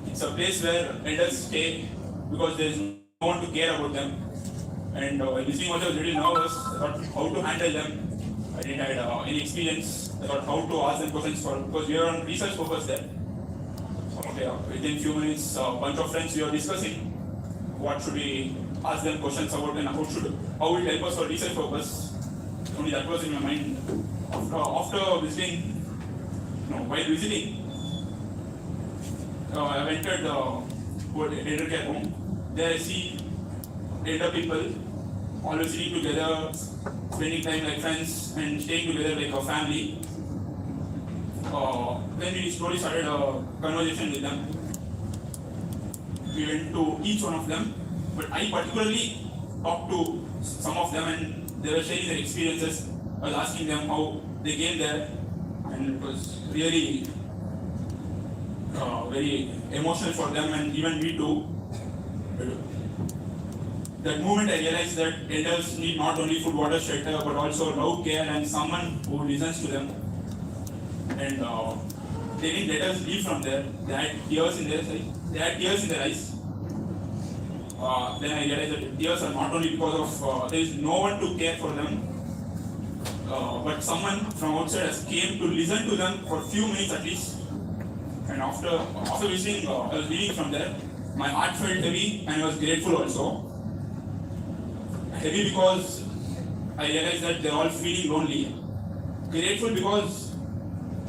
it's a place where elders stay because there is no one to care about them. And visiting also, I was really nervous. I thought how to handle them. I didn't have any experience about how to ask them questions because we are on research purpose there. Okay, within few minutes, a bunch of friends we are discussing what should we ask them questions about and how it help us for research purpose. Only that was in my mind. After visiting, while visiting, I entered the elder care home. There I see elder people always sitting together, spending time like friends and staying together like a family. Then we slowly started a conversation with them. We went to each one of them, but I particularly talked to some of them and they were sharing their experiences. I was asking them how they came there, and it was really very emotional for them and even me too. That moment I realized that elders need not only food, water, shelter, but also love, care, and someone who listens to them. And they didn't let us leave from there. They had tears in their eyes. Then I realized that tears are not only because of there is no one to care for them, but someone from outside has came to listen to them for a few minutes at least. And after visiting, I was leaving from there. My heart felt heavy and I was grateful also. Heavy because I realized that they're all feeling lonely. Grateful because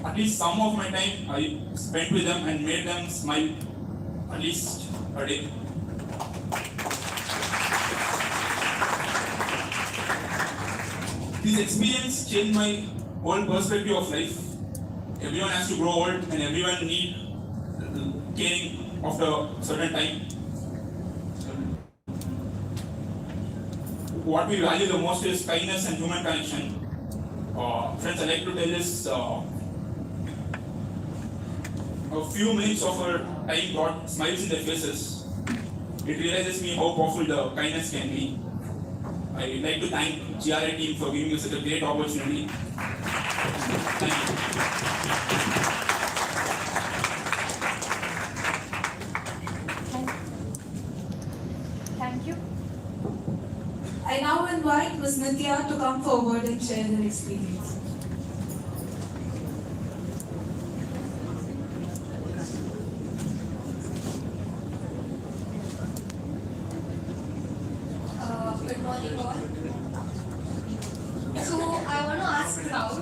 at least some of my time I spent with them and made them smile at least a day. This experience changed my whole perspective of life. Everyone has to grow old and everyone needs caring after a certain time. What we value the most is kindness and human connection. Friends, I like to tell this. A few minutes of our time brought smiles in their faces. It realizes me how powerful the kindness can be. I'd like to thank GRA team for giving us such a great opportunity. Thank you. Thank you. I now invite Ms. Nitya to come forward and share her experience. Good morning all. So I want to ask crowd,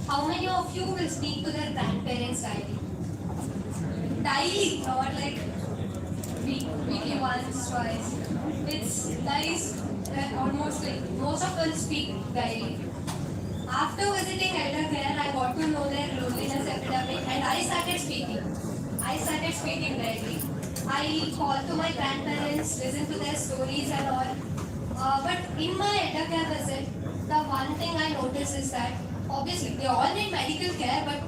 how many of you will speak to their grandparents daily? Daily, not like weekly once, twice. It's nice that almost like most of us speak daily. After visiting elder care, I got to know their loneliness epidemic and I started speaking. Daily. I called to my grandparents, listened to their stories and all. But in my elder care visit, the one thing I noticed is that obviously they all need medical care, but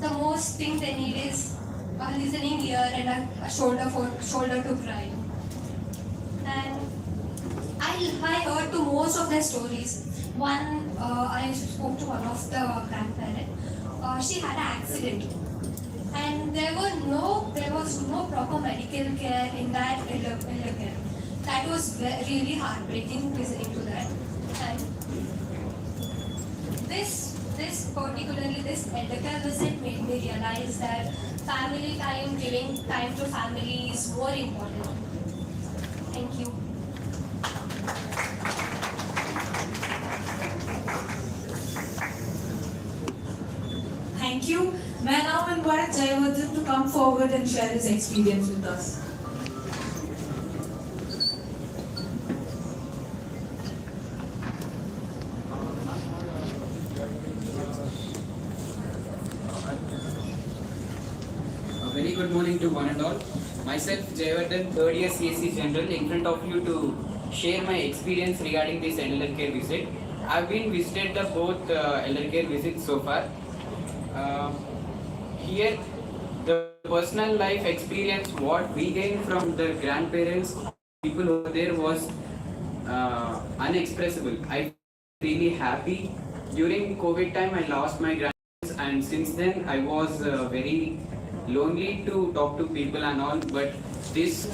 the most thing they need is a listening ear and a shoulder to cry. And I heard to most of their stories. I spoke to one of the grandparents. She had an accident, and there was no proper medical care in that elder care. That was really heartbreaking listening to that. And this elder care visit made me realize that family time, giving time to family is more important. Thank you. Thank you. May I now invite Jayavardhan to come forward and share his experience with us. A very good morning to one and all. Myself, Jayavardhan, third year CSC General, in front of you to share my experience regarding this elder care visit. I've been visited the both elder care visits so far. Here, the personal life experience, what we gained from the grandparents, people over there was unexpressible. I really happy. During COVID time, I lost my grandparents, and since then I was very lonely to talk to people and all. But this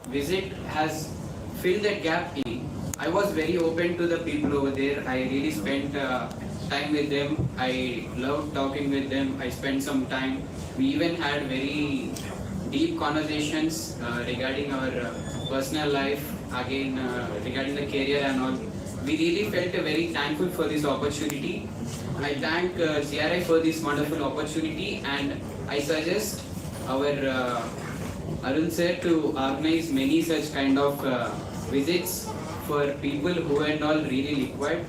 visit has filled that gap in me. I was very open to the people over there. I really spent time with them. I loved talking with them. I spent some time. We even had very deep conversations regarding our personal life, again regarding the career and all. We really felt very thankful for this opportunity. I thank CRI for this wonderful opportunity, and I suggest our Arun sir to organize many such kind of visits for people who and all really required.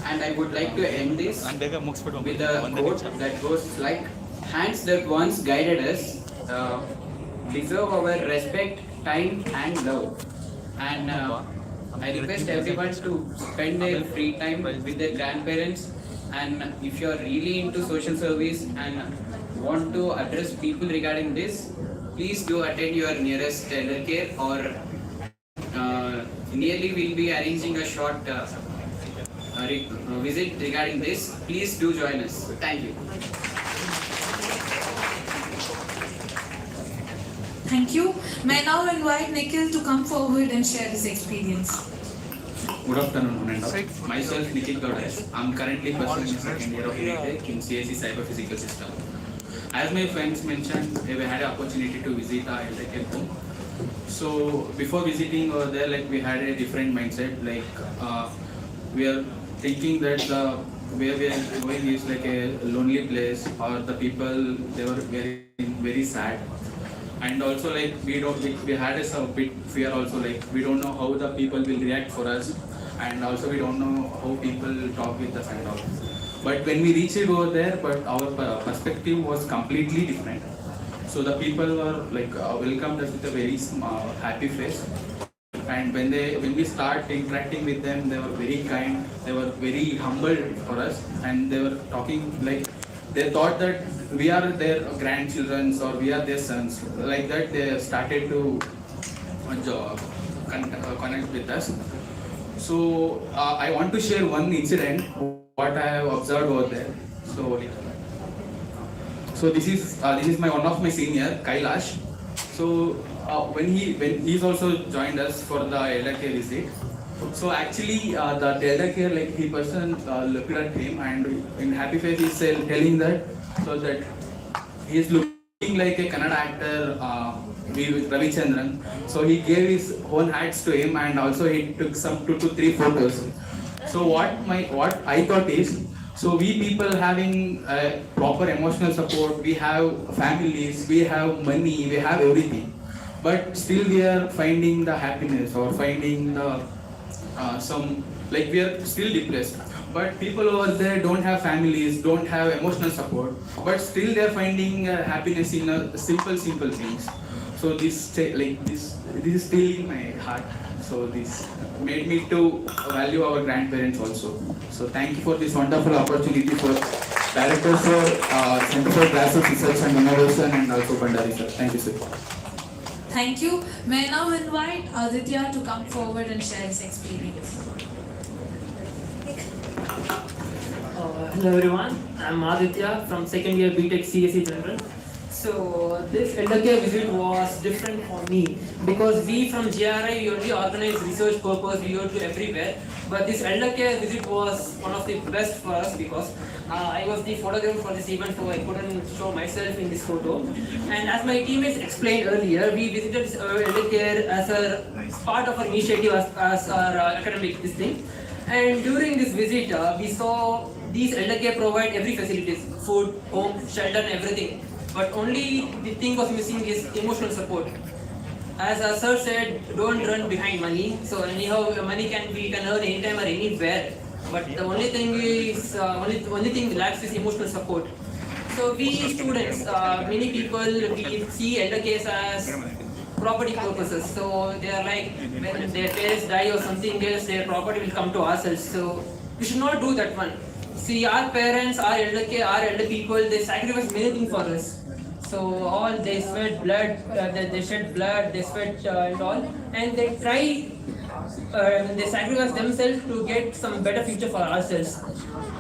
And I would like to end this with a quote that goes like, hands that once guided us deserve our respect, time and love. And I request everyone to spend their free time with their grandparents. And if you are really into social service and want to address people regarding this, please do attend your nearest elder care, or nearly we'll be arranging a short visit regarding this. Please do join us. Thank you. Thank you. May I now invite Nikhil to come forward and share his experience. Good afternoon, one and all. Myself, Nikhil Gowda. I'm currently pursuing the second year of BTech in CSE Cyber Physical System. As my friends mentioned, we had an opportunity to visit our elder care home. So before visiting over there, like we had a different mindset. Like we are thinking that where we are going is like a lonely place, or the people they were very sad. And also like we had a bit fear also, like we don't know how the people will react for us, and also we don't know how people talk with us and all. But when we reached over there, but our perspective was completely different. So the people were like welcomed us with a very happy face, and when we start interacting with them, they were very kind, they were very humble for us, and they were talking like they thought that we are their grandchildren or we are their sons. Like that, they started to connect with us. So I want to share one incident what I have observed over there. So this is my one of my senior, Kailash. So when he's also joined us for the elder care visit. So actually the elder care, like he person looked at him and in happy face he's telling that, so that he's looking like a Kannada actor, Ravi Chandran. So he gave his own hats to him and also he took some 2 to 3 photos. So what I thought is, so we people having proper emotional support, we have families, we have money, we have everything, but still we are finding the happiness or finding the some, like we are still depressed. But people over there don't have families, don't have emotional support, but still they are finding happiness in simple things. So this is still in my heart. So this made me to value our grandparents also. So thank you for this wonderful opportunity for directors for Center for Grassroots Research and Innovation and also Bandari sir. Thank you sir. Thank you. May I now invite Aditya to come forward and share his experience. Hello everyone, I'm Aditya from second year BTech CSE General. So this elder care visit was different for me because we from GRI we only organize research purpose, we go to everywhere. But this elder care visit was one of the best for us because I was the photographer for this event, so I couldn't show myself in this photo. And as my teammates explained earlier, we visited this elder care as a part of our initiative as our academic this thing. And during this visit, we saw these elder care provide every facilities, food, home, shelter and everything. But only the thing was missing is emotional support. As our sir said, don't run behind money. So anyhow, money we can earn anytime or anywhere. But the only thing is, only thing lacks is emotional support. So we students, many people, we see elder care as property purposes. So they are like, when their parents die or something else, their property will come to ourselves. So we should not do that one. See, our parents, our elder care, our elder people, they sacrifice many things for us. So all they sweat blood, they shed blood, they sweat and all, and they try, they sacrifice themselves to get some better future for ourselves.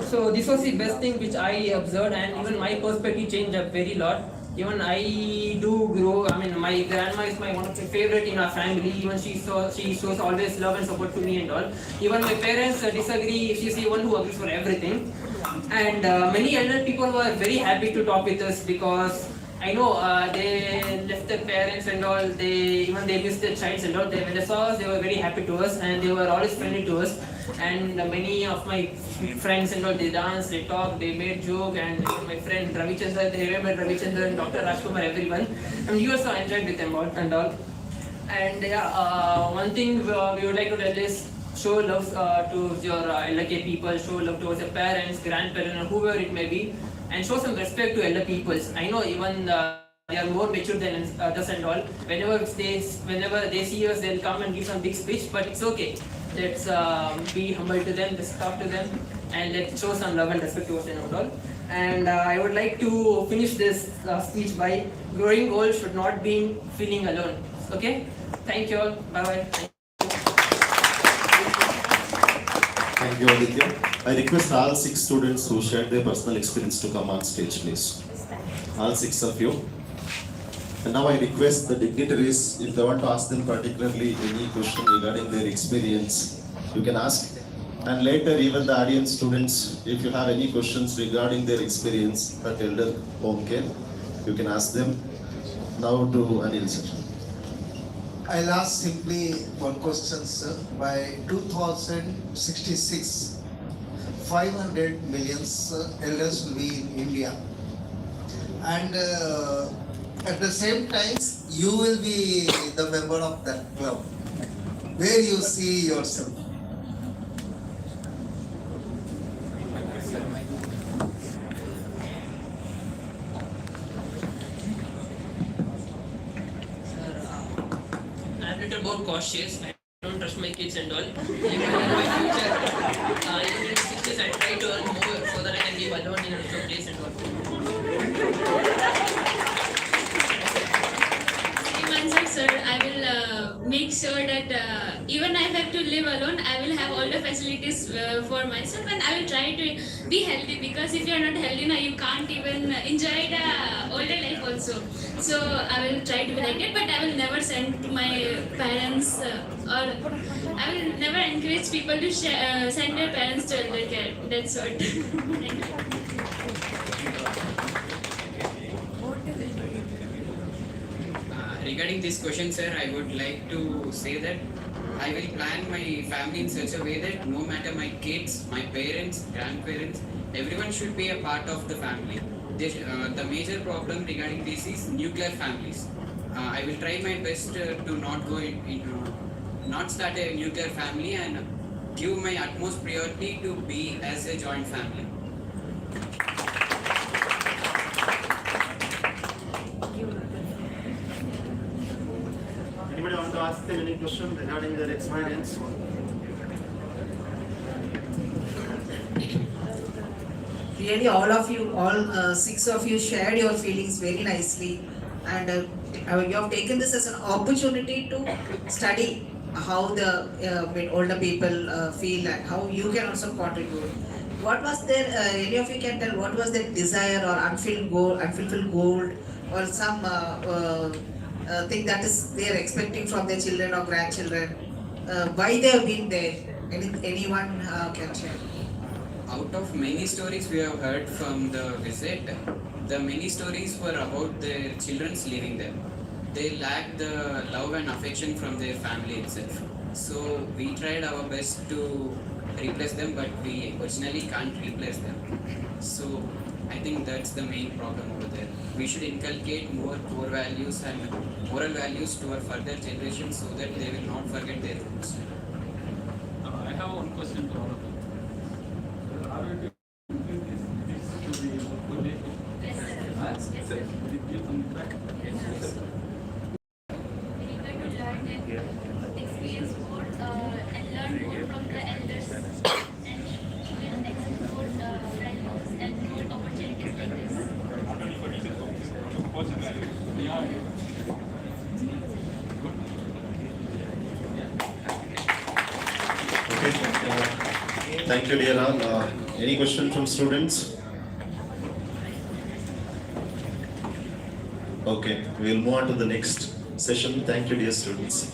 So this was the best thing which I observed, and even my perspective changed a very lot. Even I do grow. I mean, my grandma is one of my favorite in our family. Even she shows always love and support to me and all. Even my parents disagree. She's the one who agrees for everything. And many elder people were very happy to talk with us because I know they left their parents and all. They missed their child and all. When they saw us, they were very happy to us and they were always friendly to us. And many of my friends and all, they danced, they talked, they made joke, and my friend Ravichandra, they remembered Ravichandra and Dr. Rajkumar, everyone. And you also enjoyed with them all and all. And yeah, one thing we would like to tell is show love to your elder care people, show love towards your parents, grandparents, or whoever it may be, and show some respect to elder peoples. I know even they are more mature than us and all. Whenever they see us, they'll come and give some big speech, but it's okay. Let's be humble to them, let's talk to them, and let's show some love and respect to us and all. And I would like to finish this speech by growing old should not be feeling alone. Okay? Thank you all. Bye-bye. Thank you, Aditya. I request all 6 students who shared their personal experience to come on stage, please. All 6 of you. And now I request the dignitaries, if they want to ask them particularly any question regarding their experience, you can ask. And later, even the audience students, if you have any questions regarding their experience at elder home care, you can ask them. Now to Anil sir. I'll ask simply one question, sir. By 2066, 500 million elders will be in India. And at the same time, you will be the member of that club. Where you see yourself? I'm a little more cautious. I don't trust my kids and all. Even in my future, even in 60s, I try to earn more so that I can live alone in another place and all. See, man, answered, sir, I will make sure that even if I have to live alone, I will have all the facilities for myself, and I will try to be healthy, because if you are not healthy now, you can't even enjoy the older life also. So I will try to be like that, but I will never send to my parents or I will never encourage people to send their parents to elder care. That's what. Thank you. Regarding this question, sir, I would like to say that I will plan my family in such a way that no matter my kids, my parents, grandparents, everyone should be a part of the family. The major problem regarding this is nuclear families. I will try my best to not start a nuclear family and give my utmost priority to be as a joint family. Anybody want to ask them any question regarding their experience? Really, all of you, all 6 of you shared your feelings very nicely, and you have taken this as an opportunity to study how the older people feel and how you can also contribute. What was their, any of you can tell what was their desire or unfulfilled goal, or some thing that is they are expecting from their children or grandchildren? Why they have been there? Anyone can share? Out of many stories we have heard from the visit, the many stories were about their children's leaving them. They lacked the love and affection from their family itself. So we tried our best to replace them, but we originally can't replace them. So I think that's the main problem over there. We should inculcate more core values and moral values to our further generations so that they will not forget their roots. I have one question to all of you. Are you doing this to be good day? Yes, sir. Will it give some feedback? Yes, sir. We need to learn and experience more and learn more from the elders and will explore values and more opportunities like this. Not only for teachers, also for person values. Yeah. Okay. Thank you, dear all. Any question from students? Okay, we will move on to the next session. Thank you, dear students.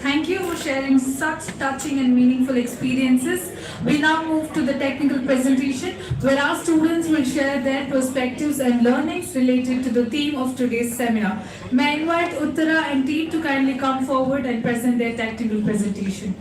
Thank you for sharing such touching and meaningful experiences. We now move to the technical presentation where our students will share their perspectives and learnings related to the theme of today's seminar. May I invite Uttara and team to kindly come forward and present their technical presentation.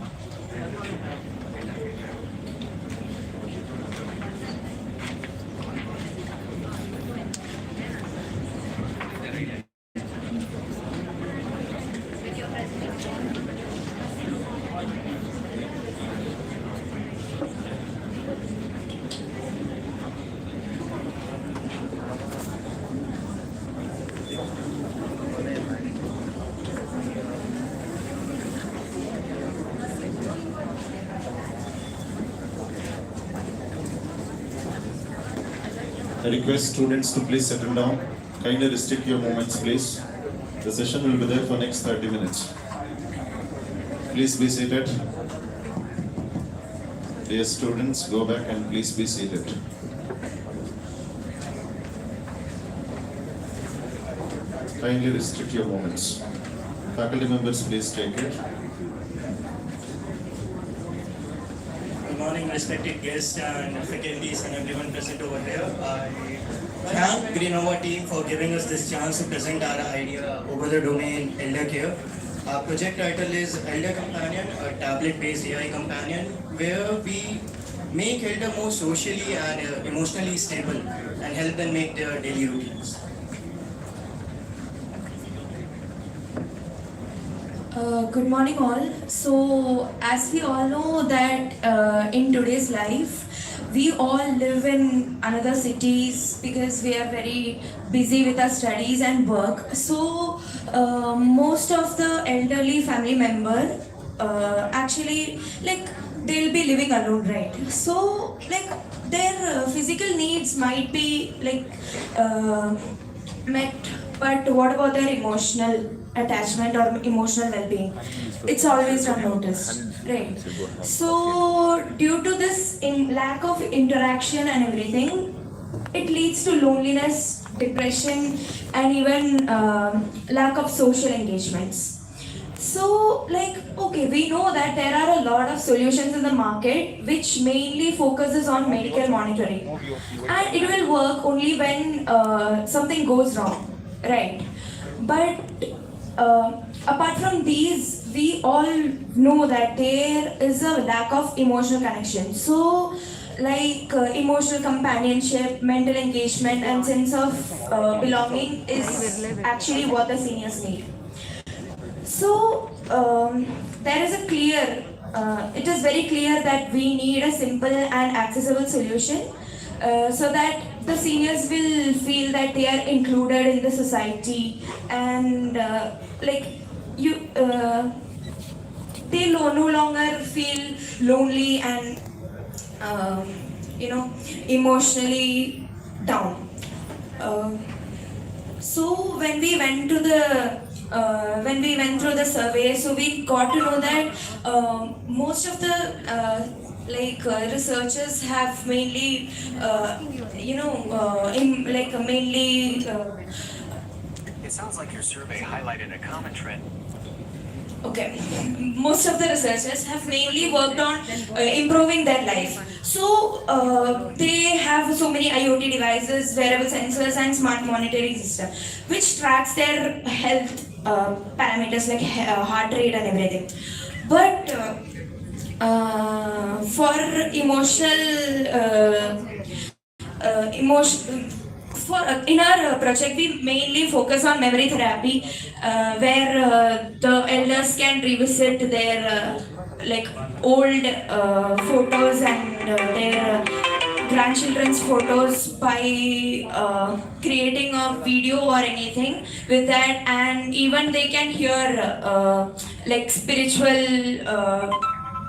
I request students to please settle down. Kindly restrict your movements, please. The session will be there for next 30 minutes. Please be seated. Dear students, go back and please be seated. Kindly restrict your movements. Faculty members, please take it. Good morning, respected guests and faculties and everyone present over here. I thank Greenova team for giving us this chance to present our idea over the domain elder care. Our project title is Elder Companion, a tablet-based AI companion, where we make elder more socially and emotionally stable and help them make their daily routines. Good morning all. So as we all know that in today's life we all live in another cities because we are very busy with our studies and work. So most of the elderly family member actually like they'll be living alone, right? So like their physical needs might be like met, but what about their emotional attachment or emotional well-being? It's always unnoticed, right? So due to this lack of interaction and everything, it leads to loneliness, depression, and even lack of social engagements. So, like, okay, we know that there are a lot of solutions in the market which mainly focuses on medical monitoring, and it will work only when something goes wrong, right? But apart from these, we all know that there is a lack of emotional connection. So, like emotional companionship, mental engagement, and sense of belonging is actually what the seniors need. So there is a clear, it is very clear that we need a simple and accessible solution so that the seniors will feel that they are included in the society and like you, they no longer feel lonely and you know emotionally down. Uh, so when we went through the survey, so we got to know that most of the researchers have mainly mainly. It sounds like your survey highlighted a common trend. Okay, most of the researchers have mainly worked on improving their life. So they have so many IoT devices, wearable sensors, and smart monitoring system, which tracks their health parameters like heart rate and everything. But for emotional emotion for in our project we mainly focus on memory therapy where the elders can revisit their like old photos and their grandchildren's photos by creating a video or anything with that, and even they can hear like spiritual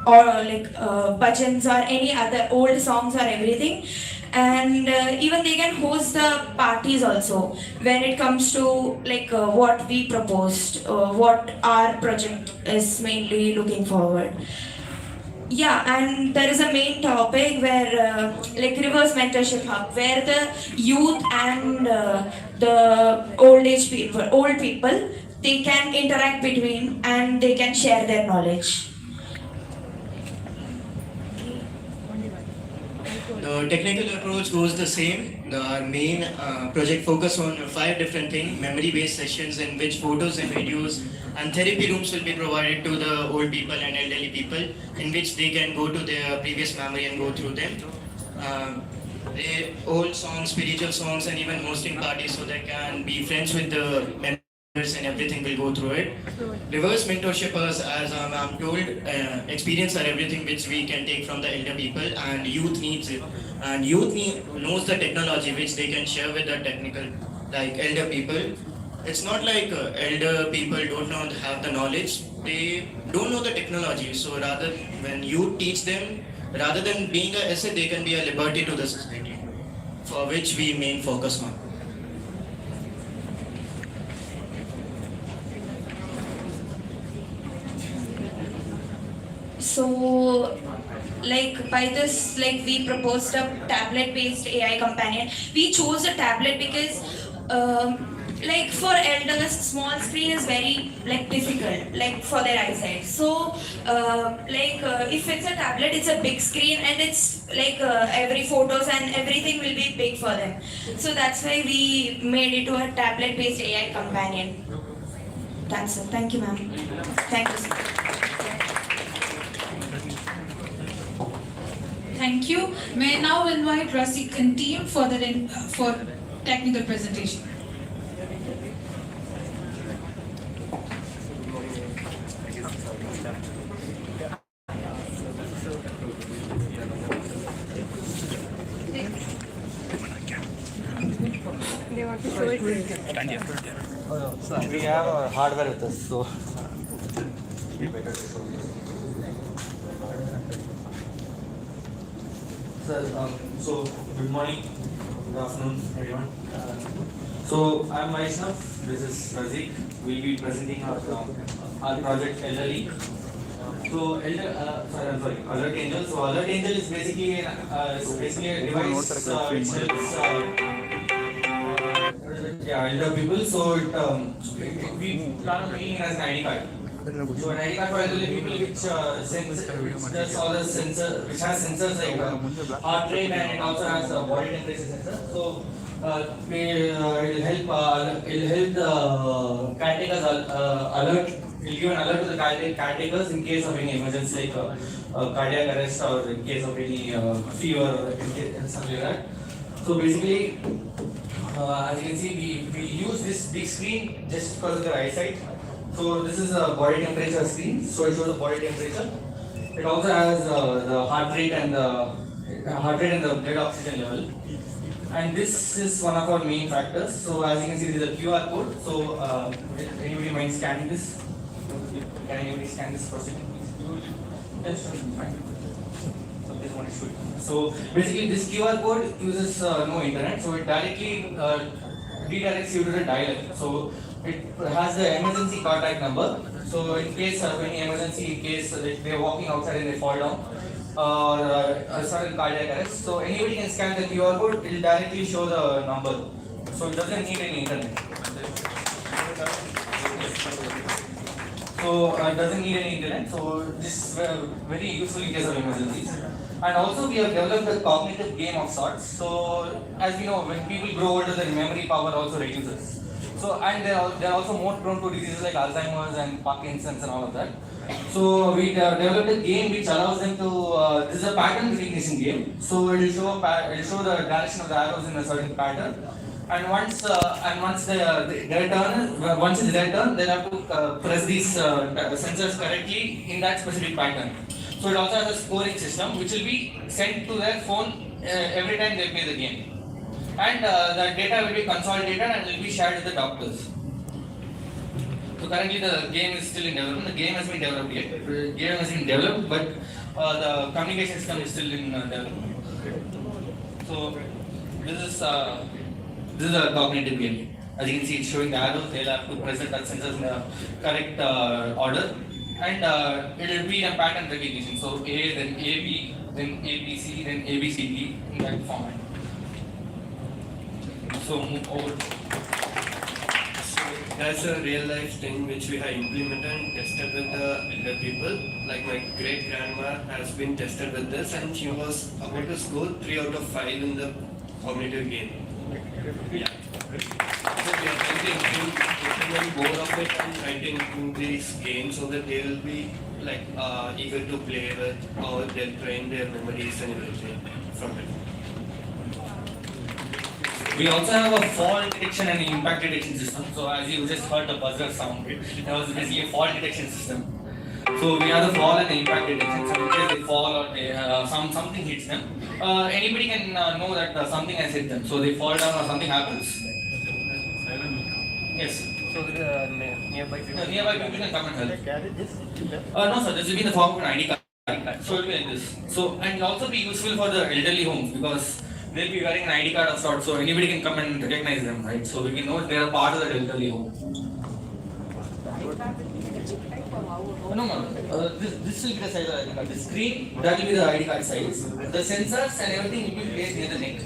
or like bhajans or any other old songs or everything, and even they can host the parties also when it comes to like what we proposed, what our project is mainly looking forward. Yeah, and there is a main topic where like reverse mentorship hub where the youth and the old people, they can interact between and they can share their knowledge. The technical approach goes the same. Our main project focus on 5 different things: memory-based sessions in which photos and videos and therapy rooms will be provided to the old people and elderly people, in which they can go to their previous memory and go through them. The old songs, spiritual songs, and even hosting parties so they can be friends with the members and everything will go through it. Reverse mentorship is, as I'm told, experience are everything which we can take from the elder people, and youth needs it. And knows the technology which they can share with the technical, like elder people. It's not like elder people don't know have the knowledge; they don't know the technology. So rather, when you teach them, rather than being a asset, they can be a liberty to the society, for which we main focus on. So, like by this, like we proposed a tablet-based AI companion. We chose a tablet because, like for elders, small screen is very like difficult, like for their eyesight. So, if it's a tablet, it's a big screen and it's like every photos and everything will be big for them. So that's why we made it to a tablet-based AI companion. That's it. Thank you, ma'am. Thank you, sir. Thank you. May I now invite Rasik and team for for technical presentation. Stand here. We have our hardware with us, so be better to show you. Sir, so good morning, good afternoon, everyone. So I'm Vaishnav. This is Razik. We'll be presenting our project Elderly. So Alert Angel. So Alert Angel is basically a device which helps elder people. So we plan on making it as an ID card. So an ID card for elderly people which does all the sensor, which has sensors like heart rate, and it also has a body temperature sensor. So it'll help the caretakers alert. Will give an alert to the caretakers in case of any emergency, like cardiac arrest, or in case of any fever, or something like that. So basically, as you can see, we use this big screen just because of the eyesight. So this is a body temperature screen. So it shows the body temperature. It also has the heart rate and the blood oxygen level. And this is one of our main factors. So as you can see, there is a QR code. So anybody mind scanning this? Can anybody scan this for a second, please? Yes, fine. So this one is showing. So basically, this QR code uses no internet, so it directly redirects you to the dial-up. So it has the emergency contact number. So in case of any emergency, in case they're walking outside and they fall down, or a sudden cardiac arrest, so anybody can scan the QR code. It will directly show the number. So it doesn't need any internet. So it doesn't need any internet. So this is very useful in case of emergencies. And also we have developed a cognitive game of sorts. So as we know, when people grow older, their memory power also reduces. So and they are also more prone to diseases like Alzheimer's and Parkinson's and all of that. So we developed a game which allows them to. This is a pattern recognition game. So it will show the direction of the arrows in a certain pattern. And once it's their turn, they'll have to press these sensors correctly in that specific pattern. So it also has a scoring system which will be sent to their phone every time they play the game. And the data will be consolidated and will be shared with the doctors. So currently the game is still in development. The game has been developed yet. The game has been developed, but the communication system is still in development. So this is a cognitive game. As you can see, it's showing the arrows. They'll have to press the touch sensors in the correct order, and it will be a pattern recognition. So A, then AB, then ABC, then ABCD in that format. So move over. That's a real life thing which we have implemented and tested with the elder people. Like my great grandma has been tested with this, and she was about to score 3 out of 5 in the cognitive game. Yeah. So we are trying to include more of it and trying to include these games so that they will be like eager to play with, or they'll train their memories and everything from it. We also have a fall detection and impact detection system. So as you just heard the buzzer sound, that was basically a fall detection system. So we have the fall and the impact detection. So in case they fall or they, something hits them, anybody can know that something has hit them. So they fall down or something happens. Yes. So the nearby people. Nearby people can come and help. No sir, this will be in the form of an ID card. So it will be like this. So and also be useful for the elderly homes because they'll be wearing an ID card of sorts, so anybody can come and recognize them, right? So we can know they are part of the elderly home. This will be the size of the ID card. The screen, that will be the ID card size. The sensors and everything will be placed near the neck.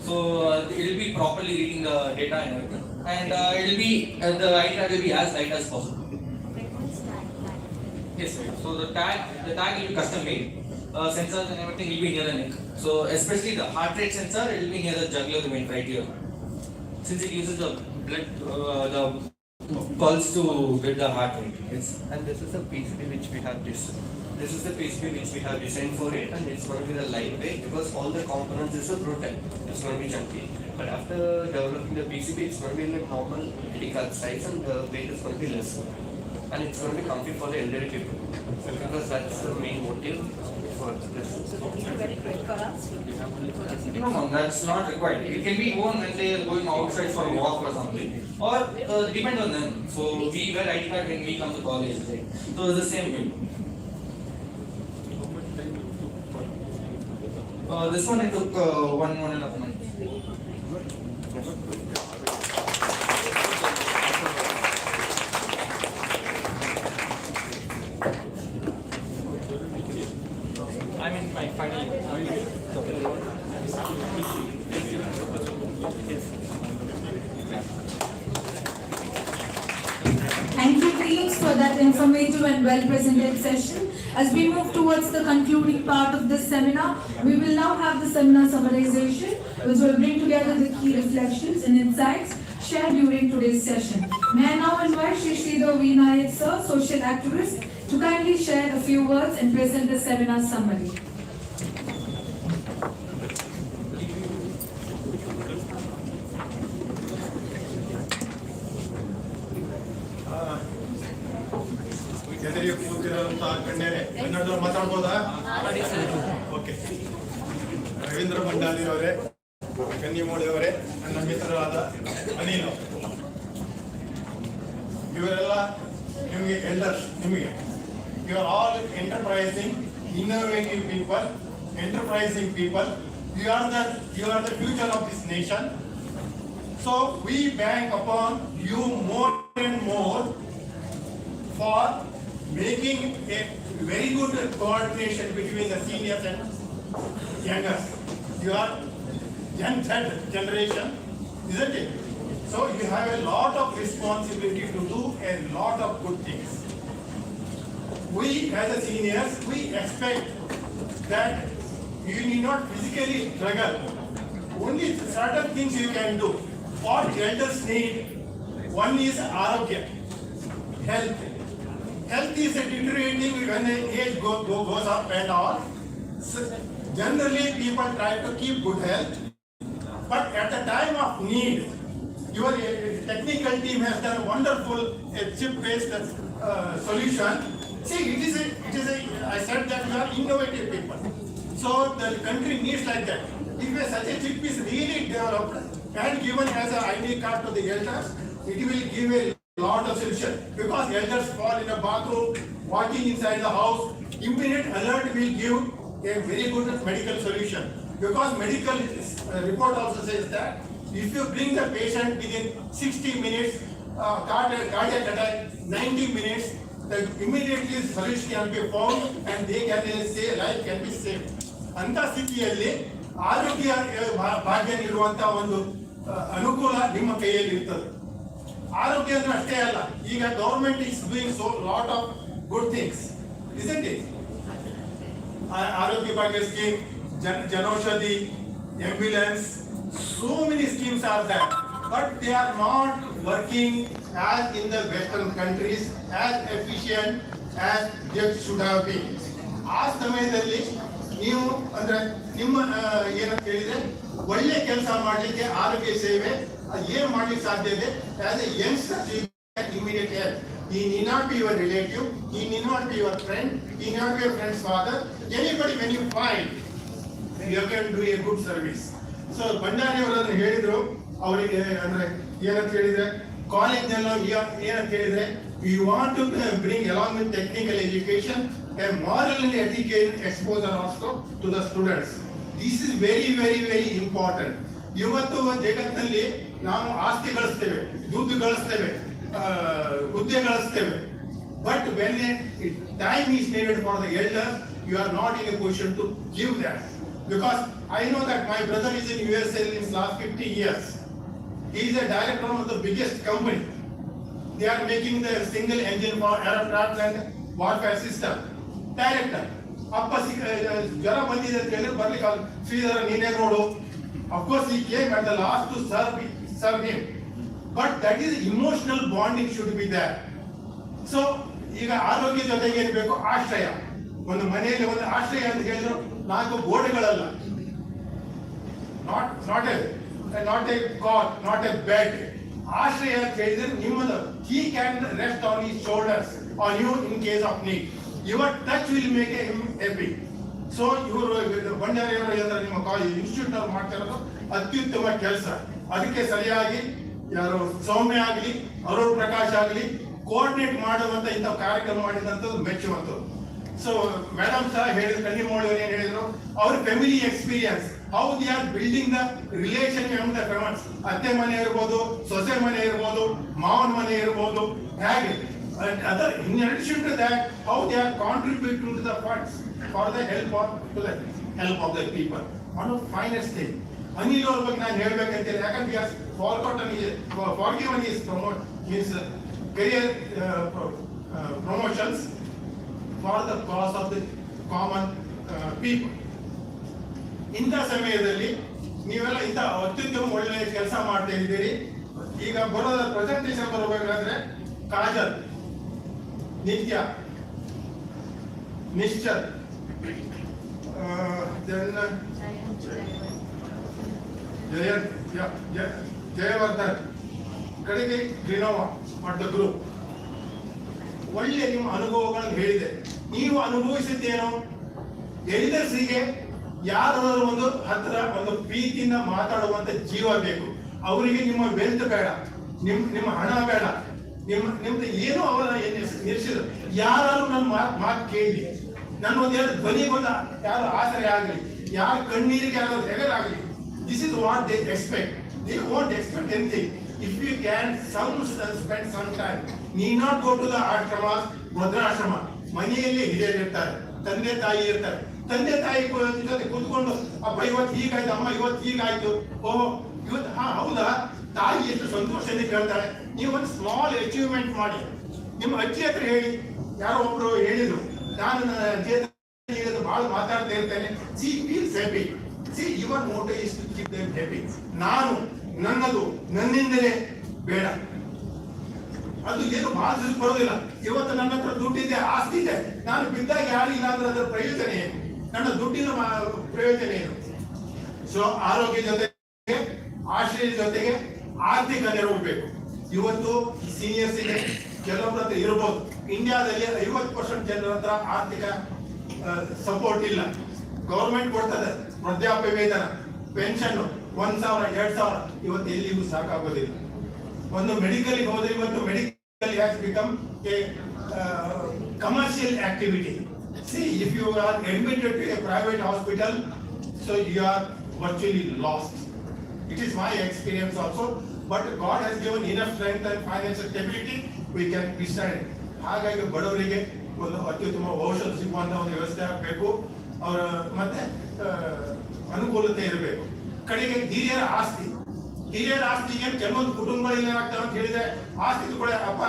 So it will be properly reading the data and everything. And it will be, the ID card will be as light as possible. Yes, sir. So the tag will be custom made. Sensors and everything will be near the neck. So especially the heart rate sensor, it will be near the jugular vein right here. Since it uses the blood, the pulse to get the heart rate. Yes. And this is the PCB which we have designed. This is the PCB which we have designed for it, and it's going to be the lightweight because all the components is a prototype. It's going to be chunky. But after developing the PCB, it's going to be like normal ID card size, and the weight is going to be less. and it's going to be comfy for the elderly people. Because that's the main motive for this. No, that's not required. It can be worn when they are going outside for a walk or something. Or depend on them. So we wear ID card when we come to college. Right? So it's the same way. This one I took 1.5 months. I'm in my final year. Thank you, teams, for that informative and well-presented session. As we move towards the concluding part of this seminar, we will now have the seminar summarization, which will bring together the key reflections and insights shared during today's session. May I now invite Shri Sridhar V. Nayak, sir, social activist, to kindly share a few words and present the seminar summary. ಎದುರಿಗೆ ಕೂತಿರೋಂಥ ಗಣ್ಯರೇ, ಕನ್ನಡದವ್ರು ಮಾತಾಡ್ಬೋದಾ? Okay. Ravindra Bhandari ಅವರೇ, ಕನ್ನಿಮೋಳಿ ಅವರೇ, ನನ್ನ ಮಿತ್ರರಾದ ಅನಿಲ್, ಇವರೆಲ್ಲ ನಿಮಗೆ elders, ನಿಮಗೆ you are all enterprising, innovative people, enterprising people. You are the future of this nation. So we bank upon you more and more for making a very good coordination between the seniors and youngers. You are young generation, isn't it? So you have a lot of responsibility to do a lot of good things. We as the seniors, we expect that you need not physically struggle. Only certain things you can do. What elders need, one is arogya, health. Health is deteriorating when the age goes up and all. So generally people try to keep good health, but at the time of need, your technical team has done a wonderful chip-based solution. See, it is a, I said that you are innovative people. So the country needs like that. If such a chip is really developed and given as an ID card to the elders, it will give a lot of solution. Because elders fall in a bathroom, walking inside the house, immediate alert will give a very good medical solution. Because medical report also says that if you bring the patient within 60 minutes, cardiac attack, 90 minutes, the immediately solution can be found and they can say life can be saved. ಅಂತ ಸ್ಥಿತಿಯಲ್ಲಿ ಆರೋಗ್ಯ ಭಾಗ್ಯ ನೀಡುವಂತ ಒಂದು ಅನುಕೂಲ ನಿಮ್ಮ ಕೈಯಲ್ಲಿ ಇರ್ತದೆ. ಆರೋಗ್ಯ ಅಂದ್ರೆ ಅಷ್ಟೇ ಅಲ್ಲ, ಈಗ government is doing so lot of good things, isn't it? ಆರೋಗ್ಯ ಭಾಗ್ಯ scheme, Janaushadhi, ambulance, so many schemes are there, but they are not working as in the Western countries, as efficient as they should have been. ಆ ಸಮಯದಲ್ಲಿ ನೀವು ಅಂದ್ರೆ ನಿಮ್ಮ ಏನಂತ ಹೇಳಿದ್ರೆ ಒಳ್ಳೆ ಕೆಲಸ ಮಾಡಲಿಕ್ಕೆ ಆರೋಗ್ಯ ಸೇವೆ ಏನ್ ಮಾಡ್ಲಿಕ್ಕೆ ಸಾಧ್ಯ ಇದೆ? As A youngster immediate help. He need not be your relative, he need not be your friend, he need not be your friend's father. Anybody when you find, you can do a good service. So Bhandari ಅವರು ಹೇಳಿದ್ರು, ಅವರಿಗೆ ಅಂದ್ರೆ ಏನಂತ ಹೇಳಿದ್ರೆ ಕಾಲೇಜ್ನಲ್ಲಿ ಏನಂತ ಹೇಳಿದ್ರೆ you want to bring along with technical education a moral and ethical exposure also to the students. This is very very very important. ಇವತ್ತು ಜಗತ್ತಿನಲ್ಲಿ ನಾವು ಆಸ್ತಿ ಗಳಿಸ್ತೇವೆ, ದುಡ್ಡು ಗಳಿಸ್ತೇವೆ, ಹುದ್ದೆ ಗಳಿಸ್ತೇವೆ, but when time is needed for the elders, you are not in a position to give that. Because I know that my brother is in USA in last 50 years. He is a director of the biggest company. They are making the single engine for aircraft and warfare system. Director. ಅಪ್ಪ ಜ್ವರ ಬಂದಿದೆ ಅಂತ ಹೇಳಿದ್ರೆ ಬರ್ಲಿಕ್ಕೆ ಶ್ರೀಧರ ನೀನೇ ನೋಡು. Of course he came at the last to serve him. But that is emotional bonding should be there. So ಈಗ ಆರೋಗ್ಯ ಜೊತೆಗೆ ಏನು ಬೇಕು? ಆಶ್ರಯ. ಒಂದು ಮನೆಯಲ್ಲಿ ಒಂದು ಆಶ್ರಯ ಅಂತ ಹೇಳಿದ್ರು 4 ಗೋಡೆಗಳಲ್ಲ, not a cot, not a bed. ಆಶ್ರಯ ಅಂತ ಹೇಳಿದ್ರೆ ನಿಮ್ಮದು he can rest on his shoulders on you in case of need. Your touch will make him happy. So ಇವರು ಬಂಡಾರಿಯವರು ನಿಮ್ಮ ಕಾಲೇಜ್ ಇನ್ಸ್ಟಿಟ್ಯೂಟ್ ಅವ್ರು ಮಾಡ್ತಾ ಇರೋದು ಅತ್ಯುತ್ತಮ ಕೆಲಸ. ಅದಕ್ಕೆ ಸರಿಯಾಗಿ ಯಾರು ಸೌಮ್ಯ ಆಗಲಿ ಅರುಣ್ ಪ್ರಕಾಶ್ ಆಗಲಿ ಕೋಆರ್ಡಿನೇಟ್ ಮಾಡುವಂತ ಇಂಥ ಕಾರ್ಯಕ್ರಮ ಮಾಡಿದಂಥದ್ದು ಮೆಚ್ಚುವಂಥದ್ದು. ಸೊ ಮೇಡಮ್ ಸಹ ಹೇಳಿದ್ರು, ಕನ್ನಿಮೋಳಿ ಅವರು ಏನ್ ಹೇಳಿದ್ರು, ಅವ್ರ family experience, how they are building the relation them the famous. ಅತ್ತೆ ಮನೆ ಇರ್ಬೋದು, ಸೊಸೆ ಮನೆ ಇರ್ಬೋದು, ಮಾವನ ಮನೆ ಇರ್ಬೋದು, ಹೇಗೆ other in addition to that, how they are contributing to the funds for the help of the people. One of the finest thing. Anil ಅವ್ರ ಬಗ್ಗೆ ನಾನು ಹೇಳ್ಬೇಕಂತೇಳಿ, ಯಾಕಂದ್ರೆ forgiven is promote means career promotions for the cause of the common people. ಇಂಥ ಸಮಯದಲ್ಲಿ ನೀವೆಲ್ಲ ಇಂಥ ಅತ್ಯುತ್ತಮ ಒಳ್ಳೆಯ ಕೆಲಸ ಮಾಡ್ತಾ ಇದ್ದೀರಿ. ಈಗ ಬರೋದ ಪ್ರೆಸೆಂಟೇಷನ್ ಬರಬೇಕಾದ್ರೆ ಕಾಜಲ್, ನಿತ್ಯ, ನಿಶ್ಚಲ್, ಜಯವರ್ಧನ್, ಕಡೆಗೆ ಗ್ರಿನೋವಾ ಮತ್ತು ಗ್ರೂಪ್. ಒಳ್ಳೆ ನಿಮ್ಮ ಅನುಭವಗಳನ್ನು ಹೇಳಿದೆ. ನೀವು ಅನುಭವಿಸಿದ್ದೇನೋ, ಎಲ್ಡರ್ಸ್ಗೆ ಯಾರಾದರೂ ಒಂದು ಹತ್ರ ಒಂದು ಪ್ರೀತಿಯಿಂದ ಮಾತಾಡುವಂತ ಜೀವ ಬೇಕು. ಅವರಿಗೆ ನಿಮ್ಮ ವೆಲ್ತ್ ಬೇಡ, ನಿಮ್ಮ ಹಣ ಬೇಡ, ನಿಮ್ದು ಏನೋ ಅವರ ನಿಲ್ಲಿಸಿದ್ರು. ಯಾರು ನನ್ನ ಮಾತು ಕೇಳಿ, ನನ್ನ ಒಂದೆರಡು ಧ್ವನಿಗೊಂದು ಯಾರು ಆಸರೆ ಆಗಲಿ, ಯಾರ ಕಣ್ಣೀರಿಗೆ ಯಾರು ಹೆಗಲಾಗಲಿ. This is what they expect. They want expect anything. If you can spend some time, need not go to the ashrama, ವೃದ್ಧಾಶ್ರಮ. ಮನೆಯಲ್ಲಿ ಹಿರಿಯರು ಇರ್ತಾರೆ, ತಂದೆ ತಾಯಿ ಇರ್ತಾರೆ. ತಂದೆ ತಾಯಿ ಜೊತೆ ಕೂತ್ಕೊಂಡು ಅಪ್ಪ ಇವತ್ತು ಹೀಗಾಯ್ತು, ಅಮ್ಮ ಇವತ್ತು ಹೀಗಾಯ್ತು, ಓಹೋ ಇವತ್ತು ಹೌದಾ, ತಾಯಿ ಎಷ್ಟು ಸಂತೋಷದಿಂದ ಕೇಳ್ತಾಳೆ. ನೀವು ಒಂದು ಸ್ಮಾಲ್ ಅಚೀವ್ಮೆಂಟ್ ಮಾಡಿ ನಿಮ್ಮ ಅಜ್ಜಿ ಹತ್ರ ಹೇಳಿ. ಯಾರೋ ಒಬ್ರು ಹೇಳಿದ್ರು, ನಾನು ನನ್ನ ಅಜ್ಜಿ ಹತ್ರ ಬಹಳ ಮಾತಾಡ್ತಾ ಇರ್ತೇನೆ. She feels happy. See your motto is to keep them happy. ನಾನು ನನ್ನದು ನನ್ನಿಂದಲೇ ಬೇಡ, ಅದು ಏನು ಭಾಷೆ ಬರೋದಿಲ್ಲ. ಇವತ್ತು ನನ್ನ ಹತ್ರ ದುಡ್ಡಿದೆ, ಆಸ್ತಿ ಇದೆ, ನಾನು ಬಿದ್ದಾಗ ಯಾರಿಲ್ಲ ಅಂದ್ರೆ ಅದರ ಪ್ರಯೋಜನ ಏನು? ನನ್ನ ದುಡ್ಡಿನ ಪ್ರಯೋಜನ ಏನು? ಸೊ ಆರೋಗ್ಯ ಜೊತೆಗೆ, ಆಶ್ರಯದ ಜೊತೆಗೆ ಆರ್ಥಿಕ ನೆರವು ಬೇಕು. ಇವತ್ತು ಸೀನಿಯರ್ಸ್ ಇದೆ, ಕೆಲವೊಬ್ಬರ ಹತ್ರ ಇರ್ಬೋದು. ಇಂಡಿಯಾದಲ್ಲಿ 50% ಜನರ ಹತ್ರ ಆರ್ಥಿಕ ಸಪೋರ್ಟ್ ಇಲ್ಲ. ಗೌರ್ಮೆಂಟ್ ಕೊಡ್ತದೆ ವೃದ್ಧಾಪ್ಯ ವೇತನ, ಪೆನ್ಷನ್ 1,000 2,000, ಇವತ್ತು ಎಲ್ಲಿಗೂ ಸಾಕಾಗೋದಿಲ್ಲ. ಒಂದು ಮೆಡಿಕಲ್ ಹೋದ್ರೆ ಇವತ್ತು medical has become A commercial activity. See, if you are admitted to a private hospital, so you are virtually lost. It is my experience also, but God has given enough strength and financial stability, we can withstand it. ಹಾಗಾಗಿ ಬಡವರಿಗೆ ಒಂದು ಅತ್ಯುತ್ತಮ ಔಷಧ ಸಿಗುವಂತ ಒಂದು ವ್ಯವಸ್ಥೆ ಆಗಬೇಕು, ಅವರ ಮತ್ತೆ ಅನುಕೂಲತೆ ಇರಬೇಕು. ಕಡೆಗೆ ಹಿರಿಯರ ಆಸ್ತಿ, ಹಿರಿಯರ ಆಸ್ತಿಗೆ ಕೆಲವೊಂದು ಕುಟುಂಬಗಳಲ್ಲಿ ಏನಾಗ್ತಾವ ಅಂತ ಹೇಳಿದ್ರೆ, ಆಸ್ತಿ ಕೂಡ ಅಪ್ಪ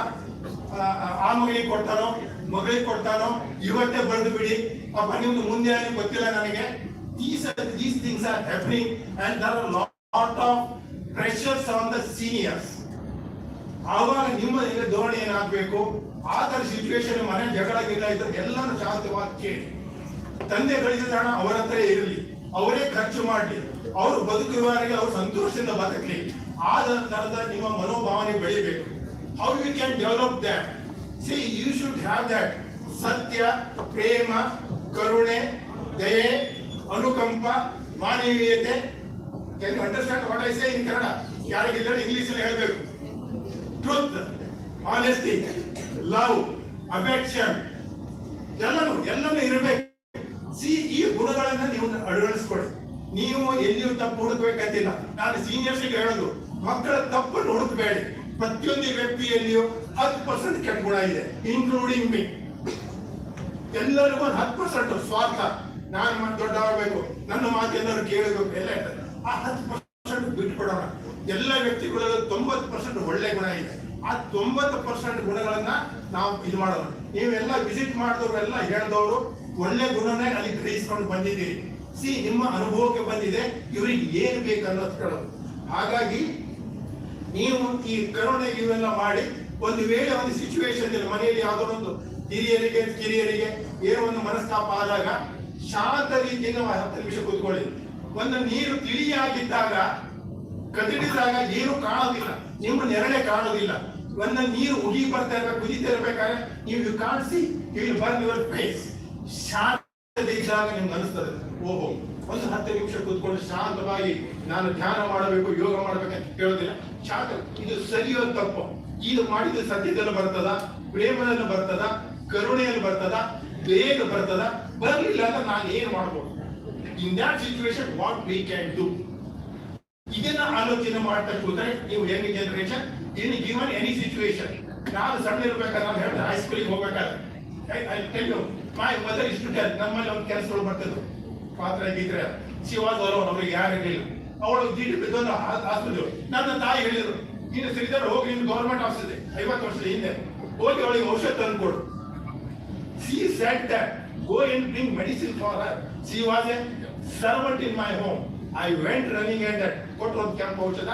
ಆ ಮಗಳಿಗೆ ಕೊಡ್ತಾನೋ ಮಗಳಿಗೆ ಕೊಡ್ತಾನೋ, ಇವತ್ತೇ ಬರೆದು ಬಿಡಿ ಅಪ್ಪ, ನಿಮ್ದು ಮುಂದೆ ಗೊತ್ತಿಲ್ಲ ನನಗೆ. These things are happening and there are lot of pressures on the seniors. ಆವಾಗ ನಿಮ್ಮ ಧೋರಣೆ ಏನಾಗಬೇಕು, ಆ ತರ ಸಿಚುವೇಶನ್ ಮನೆ ಜಗಳ ಗಿಡ ಇದ್ರೆ ಎಲ್ಲಾನು ಶಾಂತವಾಗಿ ಕೇಳಿ. ತಂದೆ ಗಳಿಸಿದ ಹಣ ಅವರ ಹತ್ರ ಇರಲಿ, ಅವರೇ ಖರ್ಚು ಮಾಡಲಿ, ಅವರು ಬದುಕುವವರೆಗೆ ಅವರು ಸಂತೋಷದಿಂದ ಬದುಕಲಿ. ಆ ತರದ ನಿಮ್ಮ ಮನೋಭಾವನೆ ಬೆಳಿಬೇಕು. How you can develop that? See you should have that. ಸತ್ಯ, ಪ್ರೇಮ, ಕರುಣೆ, ದಯೆ, ಅನುಕಂಪ, ಮಾನವೀಯತೆ. Can you understand what I say in Kannada? ಯಾರಿಗಿಲ್ಲ ಇಂಗ್ಲಿಷ್ ಅಲ್ಲಿ ಹೇಳಬೇಕು. ಟ್ರೂತ್, ಆನೆಸ್ಟಿ, ಲವ್, ಅಫೆಕ್ಷನ್ ಎಲ್ಲನೂ ಇರಬೇಕು. ಸಿ ಈ ಗುಣಗಳನ್ನ ನೀವು ಅಳವಡಿಸ್ಕೊಳ್ಳಿ. ನೀವು ಎಲ್ಲಿಯೂ ತಪ್ಪು ಹುಡುಕ್ಬೇಕಂತಿಲ್ಲ. ನಾನು ಸೀನಿಯರ್ಸ್ಗೆ ಹೇಳೋದು, ಮಕ್ಕಳ ತಪ್ಪನ್ನು ಹುಡುಕಬೇಡಿ. ಪ್ರತಿಯೊಂದು ವ್ಯಕ್ತಿಯಲ್ಲಿಯೂ 10% ಕೆಟ್ಟ ಗುಣ ಇದೆ, ಇನ್ಕ್ಲೂಡಿಂಗ್ ಮೀ. ಎಲ್ಲರಿಗೂ 10% ಸ್ವಾರ್ಥ, ನಾನು ದೊಡ್ಡವಾಗಬೇಕು, ನನ್ನ ಮಾತೆಲ್ಲರೂ ಕೇಳಬೇಕು, ಎಲ್ಲ ಇರ್ತದೆ. ಆ 10% ಬಿಟ್ಕೊಡೋಣ. ಎಲ್ಲ ವ್ಯಕ್ತಿಗಳಲ್ಲಿ 90% ಒಳ್ಳೆ ಗುಣ ಇದೆ. ಆ 90% ಗುಣಗಳನ್ನ ನಾವು ಇದು ಮಾಡೋಣ. ನೀವೆಲ್ಲ ವಿಸಿಟ್ ಮಾಡಿದವರೆಲ್ಲ ಹೇಳಿದವರು ಒಳ್ಳೆ ಗುಣನೇ ಅಲ್ಲಿ ಗ್ರಹಿಸ್ಕೊಂಡು ಬಂದಿದ್ದೀರಿ. ಸಿ ನಿಮ್ಮ ಅನುಭವಕ್ಕೆ ಬಂದಿದೆ, ಇವ್ರಿಗೆ ಏನ್ ಬೇಕು ಅನ್ನೋದು ಕೇಳೋದು. ಹಾಗಾಗಿ ನೀವು ಈ ಕರುಣೆ ಇವೆಲ್ಲ ಮಾಡಿ, ಒಂದು ವೇಳೆ ಒಂದು ಸಿಚುವೇಶನ್ ಇಲ್ಲಿ ಮನೆಯಲ್ಲಿ ಯಾವುದೋ ಒಂದು ಹಿರಿಯರಿಗೆ ಕಿರಿಯರಿಗೆ ಏನೋ ಒಂದು ಮನಸ್ತಾಪ ಆದಾಗ ಶಾಂತ ರೀತಿಯಿಂದ 10 ನಿಮಿಷ ಕೂತ್ಕೊಳ್ಳಿ. ಒಂದು ನೀರು ತಿಳಿಯಾಗಿದ್ದಾಗ ಕದಿಡಿದಾಗ ಏನು ಕಾಣೋದಿಲ್ಲ, ನಿಮ್ಮ ನೆರಳೆ ಕಾಣೋದಿಲ್ಲ. ಒಂದು ನೀರು ಉಗಿ ಬರ್ತಾ ಇರ್ಬೇಕು, ಕುದಿತಾ ಇರ್ಬೇಕಾದ್ರೆ you can't see, you will burn your face. ಶಾಂತತೆ ಇದ್ದಾಗ ನಿಮ್ಗೆ ಅನಿಸ್ತದೆ, ಓಹೋ ಒಂದು 10 ನಿಮಿಷ ಕೂತ್ಕೊಂಡು ಶಾಂತವಾಗಿ ನಾನು ಧ್ಯಾನ ಮಾಡಬೇಕು, ಯೋಗ ಮಾಡಬೇಕಂತ ಹೇಳೋದಿಲ್ಲ. ಶಾಂತ, ಇದು ಸರಿಯೋ ತಪ್ಪು, ಇದು ಮಾಡಿದ ಸತ್ಯದಲ್ಲಿ ಬರ್ತದ, ಪ್ರೇಮದಲ್ಲಿ ಬರ್ತದ, ಕರುಣೆಯಲ್ಲಿ ಬರ್ತದ, ಬೇಗ ಬರ್ತದ. ಬರ್ಲಿಲ್ಲ ಅಂದ್ರೆ ನಾನು ಏನ್ ಮಾಡ್ಬೋದು? In that situation what we can do? ಇದನ್ನ ಆಲೋಚನೆ ಮಾಡ್ತಾ ಕೂತ್ರೆ ನೀವು Young generation in given any situation. ನಾನು ಸಣ್ಣ ಇರ್ಬೇಕಾದ್ರೆ ನಾನು ಹೇಳ್ದೆ ಹೈಸ್ಕೂಲಿಗೆ ಹೋಗ್ಬೇಕಾದ್ರೆ ಮೈ ಮದರ್ ಇಷ್ಟು ನಮ್ಮಲ್ಲಿ ಒಂದು ಕೆಲಸಗಳು ಬರ್ತಿದ್ವು, ಪಾತ್ರ ಗೀತ್ರೆ ಶಿವಾಜ್ ಅವರು ಅವ್ರಿಗೆ ಯಾರು ಇರಲಿಲ್ಲ. ಅವಳು ಜಿಡಿ ಬಿದ್ದೊಂದು ಹಾಸ್ಪಿಟಲ್. ನನ್ನ ತಾಯಿ ಹೇಳಿದ್ರು, ನೀನು ಶ್ರೀಧರ್ ಹೋಗಿ ನೀನು ಗೌರ್ಮೆಂಟ್ ಆಫೀಸ್ ಇದೆ 50 ವರ್ಷದ ಹಿಂದೆ ಹೋಗಿ ಅವಳಿಗೆ ಔಷಧ ತಂದ್ಕೊಡು. She said that go and bring medicine for her. She was a servant in my home. I went running and that ಕೊಟ್ಟರು ಒಂದು ಕೆಂಪು ಔಷಧ,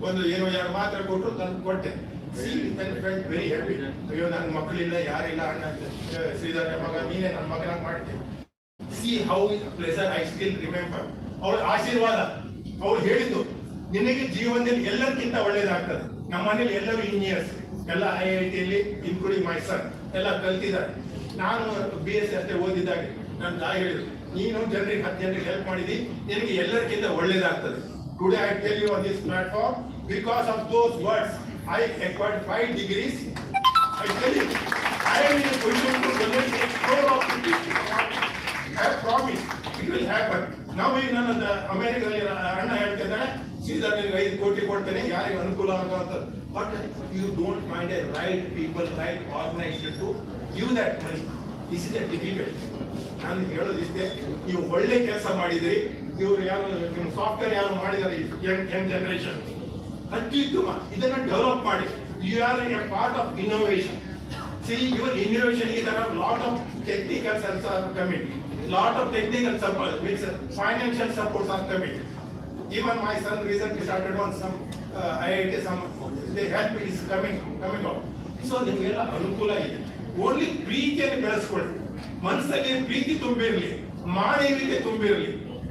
ಒಂದು ಏನೋ 2 ಮಾತ್ರೆ ಕೊಟ್ಟರು, ತಂದು ಕೊಟ್ಟೆ. She felt very happy. ಅಯ್ಯೋ ನನ್ನ ಮಕ್ಕಳಿಲ್ಲ, ಯಾರಿಲ್ಲ, ಅಣ್ಣ ಶ್ರೀಧರ ಮಗ ನೀನೇ ನನ್ನ ಮಗನಾಗ ಮಾಡ್ತೇವೆ. See how pleasure I still remember. ಅವಳ ಆಶೀರ್ವಾದ, ಅವ್ರು ಹೇಳಿದ್ದು ನಿನಗೆ ಜೀವನದಲ್ಲಿ ಎಲ್ಲರಿಗಿಂತ ಒಳ್ಳೇದಾಗ್ತದೆ. ನಮ್ಮ ಮನೇಲಿ ಎಲ್ಲರೂ ಇಂಜಿನಿಯರ್ಸ್, ಎಲ್ಲ IIT-ಯಲ್ಲಿ ಇನ್ಕ್ಲೂಡಿಂಗ್ ಮೈ ಸನ್ ಎಲ್ಲ ಕಲ್ತಿದ್ದಾರೆ. ನಾನು BSc ಅಷ್ಟೇ ಓದಿದ್ದಾಗೆ ನನ್ನ ತಾಯಿ ಹೇಳಿದ್ರು, ನೀನು ಜನರಿಗೆ 10 ಜನರಿಗೆ ಹೆಲ್ಪ್ ಮಾಡಿದಿ, ನಿನಗೆ ಎಲ್ಲರಿಗಿಂತ ಒಳ್ಳೇದಾಗ್ತದೆ. Today I tell you on this platform, because of those words I acquired 5 degrees. I tell you, I am in a position to donate a crore of rupees. I have promised it will happen. Now ಈಗ ನನ್ನ ಅಮೆರಿಕದಲ್ಲಿ ಅಣ್ಣ ಹೇಳ್ತಿದ್ದಾನೆ, ಸೀದಾ ನಿನಗೆ 5 ಕೋಟಿ ಕೊಡ್ತೇನೆ, ಯಾರಿಗೆ ಅನುಕೂಲ ಆಗುವಂತ. But you don't find a right people, right organised to give that money. This is a difficult. ನಾನು ಹೇಳೋದಿಷ್ಟೇ, ನೀವು ಒಳ್ಳೆ ಕೆಲಸ ಮಾಡಿದಿರಿ. ಇವರು ಯಾರು ನಿಮ್ಮ ಸಾಫ್ಟ್ವೇರ್ ಯಾರು ಮಾಡಿದ್ದಾರೆ ಯಂಗ್ ಜನರೇಷನ್, ಅತ್ಯುತ್ತಮ. ಇದನ್ನ ಡೆವಲಪ್ ಮಾಡಿ. You are a part of innovation. See, your innovation is there are lot of technical supports are coming. Lot of technical support, means financial supports are coming. Even my son recently started on some IIT, some the help is coming out. So ನಿಮಗೆಲ್ಲ ಅನುಕೂಲ ಇದೆ. Only ಪ್ರೀತಿಯನ್ನು ಬೆಳೆಸ್ಕೊಳ್ಳಿ, ಮನಸ್ಸಲ್ಲಿ ಪ್ರೀತಿ ತುಂಬಿರಲಿ, ಮಾನವೀಯತೆ ತುಂಬಿರಲಿ.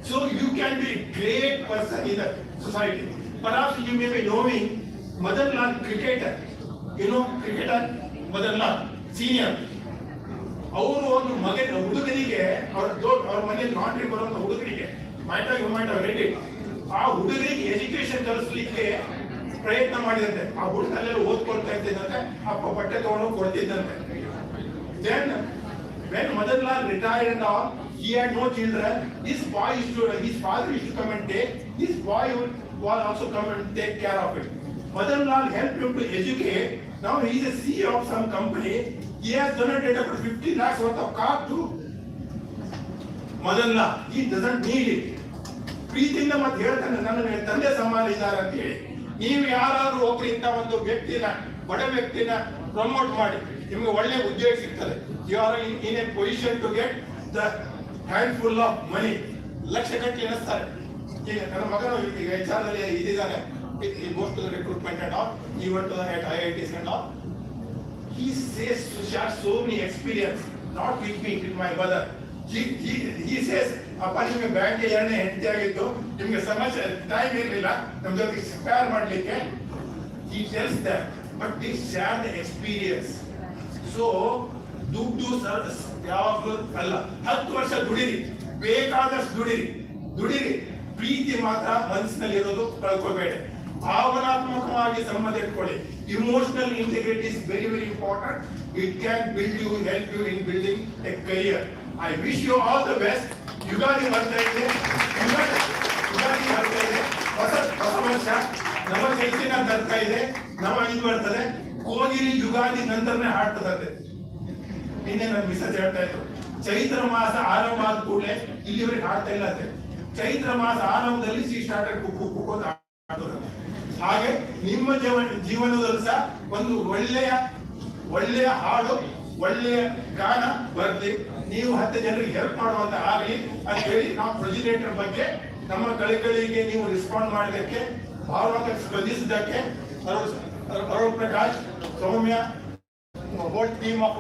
So you can be a great person in the society. Perhaps you may be knowing Madanlal cricketer. You know cricketer Madanlal senior. ಅವರು ಒಂದು ಹುಡುಗನಿಗೆ ಅವ್ರ ಮನೆಯಲ್ಲಿ ಲಾಂಡ್ರಿ ಬರುವಂತ ಹುಡುಗನಿಗೆ might have read it. ಆ ಹುಡುಗನಿಗೆ ಎಜುಕೇಶನ್ ಕಲಿಸ್ಲಿಕ್ಕೆ ಪ್ರಯತ್ನ ಮಾಡಿದಂತೆ. ಆ ಹುಡುಗ ಅಲ್ಲೆಲ್ಲ ಓದ್ಕೊಳ್ತಾ ಇದ್ದಂತೆ, ಅಪ್ಪ ಬಟ್ಟೆ ತಗೊಂಡು ಕೊಡ್ತಿದ್ದಂತೆ. Then when Madanlal retired and all, he had no children. His father used to come and take. This boy will also come and take care of it. Madanlal helped him to educate. Now he is a CEO of some company. He has donated about 50 lakhs worth of car to Madanlal. He doesn't need it. ಪ್ರೀತಿಯಿಂದ ಮತ್ತೆ ಹೇಳ್ತಾನೆ, ನನ್ನ ತಂದೆ ಸಮಾನ ಇದ್ದಾರೆ ಅಂತ ಹೇಳಿ. ನೀವು ಯಾರಾದ್ರೂ ಒಬ್ರು ಇಂಥ ಒಂದು ವ್ಯಕ್ತಿನ, ಬಡ ವ್ಯಕ್ತಿನ ಪ್ರಮೋಟ್ ಮಾಡಿ, ನಿಮ್ಗೆ ಒಳ್ಳೆ ಉದ್ಯೋಗ ಸಿಗ್ತದೆ. You are in a position to get the handful of money. Lakh ಗಟ್ಟಲೆ ಎನಿಸ್ತಾರೆ. ಈಗ ನನ್ನ ಮಗನು ಈಗ HR ನಲ್ಲಿ ಇದಿದ್ದಾನೆ. He goes to the recruitment and all. He went to the IITs and all. He says to share so many experience, not with me, with my brother. He says, ಅಪ್ಪ ನಿಮಗೆ bank 2ನೇ ಹೆಂಡತಿ ಆಗಿತ್ತು, ನಿಮ್ಗೆ ಸಮಸ್ಯೆ time ಇರಲಿಲ್ಲ ನಮ್ಮ ಜೊತೆಗೆ ಸ್ಪೇರ್ ಮಾಡಲಿಕ್ಕೆ. He tells that, but they share the experience. So ದುಡ್ಡು ಯಾವಾಗಲೂ ಅಲ್ಲ. 10 ವರ್ಷ ದುಡಿರಿ, ಬೇಕಾದಷ್ಟು ದುಡಿರಿ. ಪ್ರೀತಿ ಮಾತ್ರ ಮನಸ್ಸಿನಲ್ಲಿ ಇರೋದು ಕಳ್ಕೋಬೇಡಿ. ಭಾವನಾತ್ಮಕವಾಗಿ ಸಂಬಂಧ ಇಟ್ಕೊಳ್ಳಿ. Emotional integrity is very, very important. It can build you, help you in building a career. I wish you all the best. Ugadi ಬರ್ತಾ ಇದೆ, ಹೊಸ ವರ್ಷ ನಮ್ಮ ಚೈತನ್ಯ ಬರ್ತಾ ಇದೆ, ನಮ್ಮ ಇದು ಬರ್ತದೆ. ಕೋಗಿಲಿ ಯುಗಾದಿ ನಂತರನೇ ಹಾಡ್ತದೆ. ನಿನ್ನೆ ನನ್ನ ಮಿಸಸ್ ಹೇಳ್ತಾ ಇದ್ರು, ಚೈತ್ರ ಮಾಸ ಆರಂಭ ಆದ ಕೂಡಲೇ ಇಲ್ಲಿವರೆಗೆ ಹಾಡ್ತಾ ಇಲ್ಲ ಅಂತೆ. ಚೈತ್ರ ಮಾಸ ಆರಂಭದಲ್ಲಿ ಸ್ಟಾರ್ಟೆಡ್ ಕುಕ್ಕೋತ ಹಾಡ್ತದೆ. ಹಾಗೆ ನಿಮ್ಮ ಜೀವನದಲ್ಲೂ ಸಹ ಒಂದು ಒಳ್ಳೆಯ ಹಾಡು, ಒಳ್ಳೆಯ ಗಾನ ಬರ್ಲಿ, ನೀವು 10 ಜನರಿಗೆ ಹೆಲ್ಪ್ ಮಾಡುವಂತ ಆಗಲಿ ಅಂತ ಹೇಳಿ ನಾವು ಪ್ರೆಸಿಡೆಂಟರ್ ಬಗ್ಗೆ ನಮ್ಮ ಕಳೆಗಳಿಗೆ ನೀವು ರೆಸ್ಪಾಂಡ್ ಮಾಡೋದಕ್ಕೆ, ಭಾವನಾತ್ಮಕ ಸ್ಪಂದಿಸಿದ್ದಕ್ಕೆ ಅರುಣ್ ಪ್ರಕಾಶ್, ಸೌಮ್ಯ, whole team of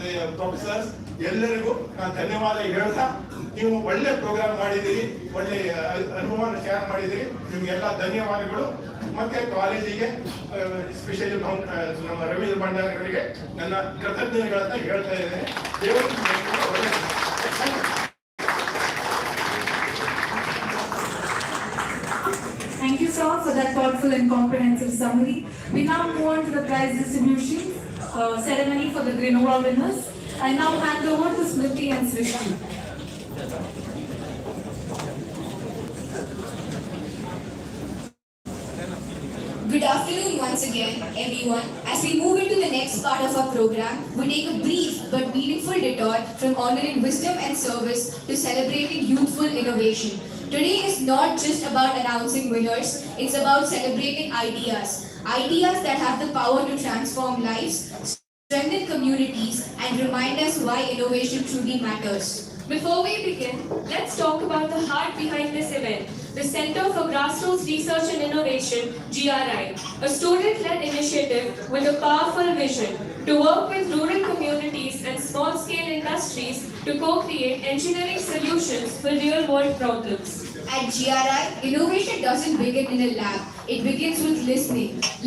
the professors ಎಲ್ಲರಿಗೂ ನಾನು ಧನ್ಯವಾದ ಹೇಳ್ತಾ, ನೀವು ಒಳ್ಳೆ ಪ್ರೋಗ್ರಾಮ್ ಮಾಡಿದ್ದೀರಿ, ಒಳ್ಳೆ ಅನುಭವವನ್ನು ಶೇರ್ ಮಾಡಿದ್ದೀರಿ, ನಿಮಗೆಲ್ಲ ಧನ್ಯವಾದಗಳು. ಮತ್ತೆ ಕಾಲೇಜಿಗೆ ಸ್ಪೆಷಲಿ ನಮ್ಮ ರವೀಂದ್ರ ಭಂಡಾರಿಗಳಿಗೆ ನನ್ನ ಕೃತಜ್ಞತೆಗಳನ್ನ ಹೇಳ್ತಾ ಇದ್ದೇನೆ. ದೇವರು Thank you, sir, for that thoughtful and comprehensive summary. We now move on to the prize distribution ceremony for the Inaugural winners. I now hand over to Smriti and Srishti. Good afternoon once again, everyone. As we move into the next part of our program, we take a brief but meaningful detour from honoring wisdom and service to celebrating youthful innovation. Today is not just about announcing winners, it's about celebrating ideas. Ideas that have the power to transform lives, strengthen communities, and remind us why innovation truly matters. Before we begin, let's talk about the heart behind this event, the Center for Grassroots Research and Innovation, GRI, a student-led initiative with a powerful vision to work with rural communities and small-scale industries to co-create engineering solutions for real-world problems. At GRI, innovation doesn't begin in a lab. It begins with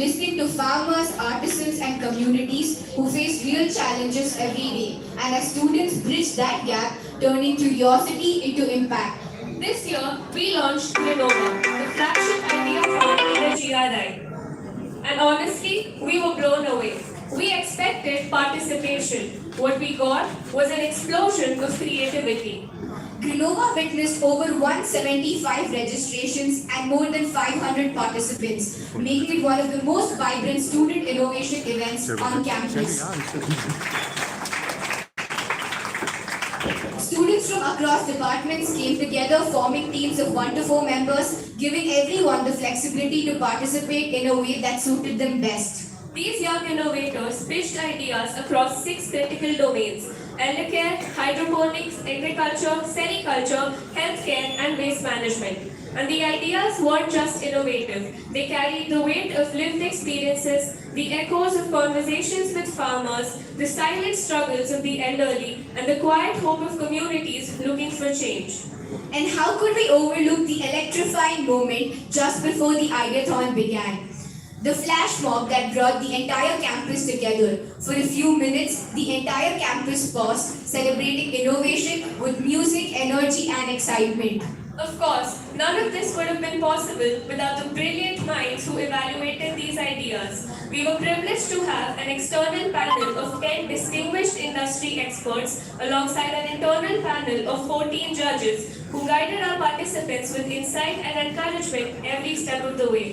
listening to farmers, artisans, and communities who face real challenges every day. And as students bridge that gap, turning curiosity into impact. This year, we launched Keynote, the flagship idea fund in the GRI. And honestly, we were blown away. We expected participation. What we got was an explosion of creativity. Grenova witnessed over 175 registrations and more than 500 participants, making it one of the most vibrant student innovation events on campus. Students from across departments came together, forming teams of 1 to 4 members, giving everyone the flexibility to participate in a way that suited them best. These young innovators pitched ideas across 6 critical domains: elder care, hydroponics, agriculture, sericulture, healthcare, and waste management. And the ideas weren't just innovative. They carried the weight of lived experiences, the echoes of conversations with farmers, the silent struggles of the elderly, and the quiet hope of communities looking for change. And how could we overlook the electrifying moment just before the ideathon began? The flash mob that brought the entire campus together. For a few minutes, the entire campus paused, celebrating innovation with music, energy, and excitement. Of course, none of this would have been possible without the brilliant minds who evaluated these ideas. We were privileged to have an external panel of 10 distinguished industry experts alongside an internal panel of 14 judges who guided our participants with insight and encouragement every step of the way.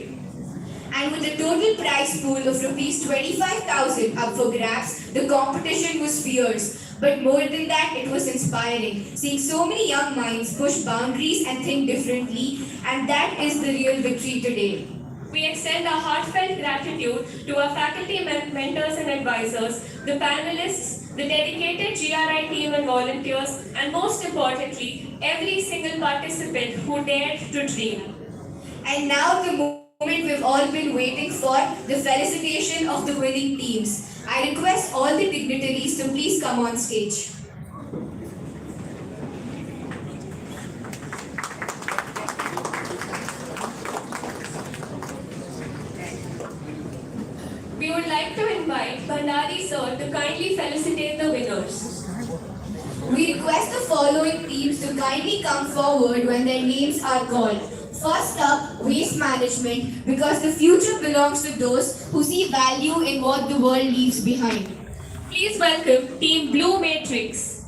And with a total prize pool of rupees 25,000 up for grabs, the competition was fierce. But more than that, it was inspiring, seeing so many young minds push boundaries and think differently, and that is the real victory today. We extend our heartfelt gratitude to our faculty mentors and advisors, the panelists, the dedicated GRI team and volunteers, and most importantly, every single participant who dared to dream. And now the moment we've all been waiting for, the felicitation of the winning teams. I request all the dignitaries to please come on stage. We would like to invite Bhandari sir to kindly felicitate the winners. We request the following teams to kindly come forward when their names are called. First up, waste management, because the future belongs to those who see value in what the world leaves behind. Please welcome Team Blue Matrix.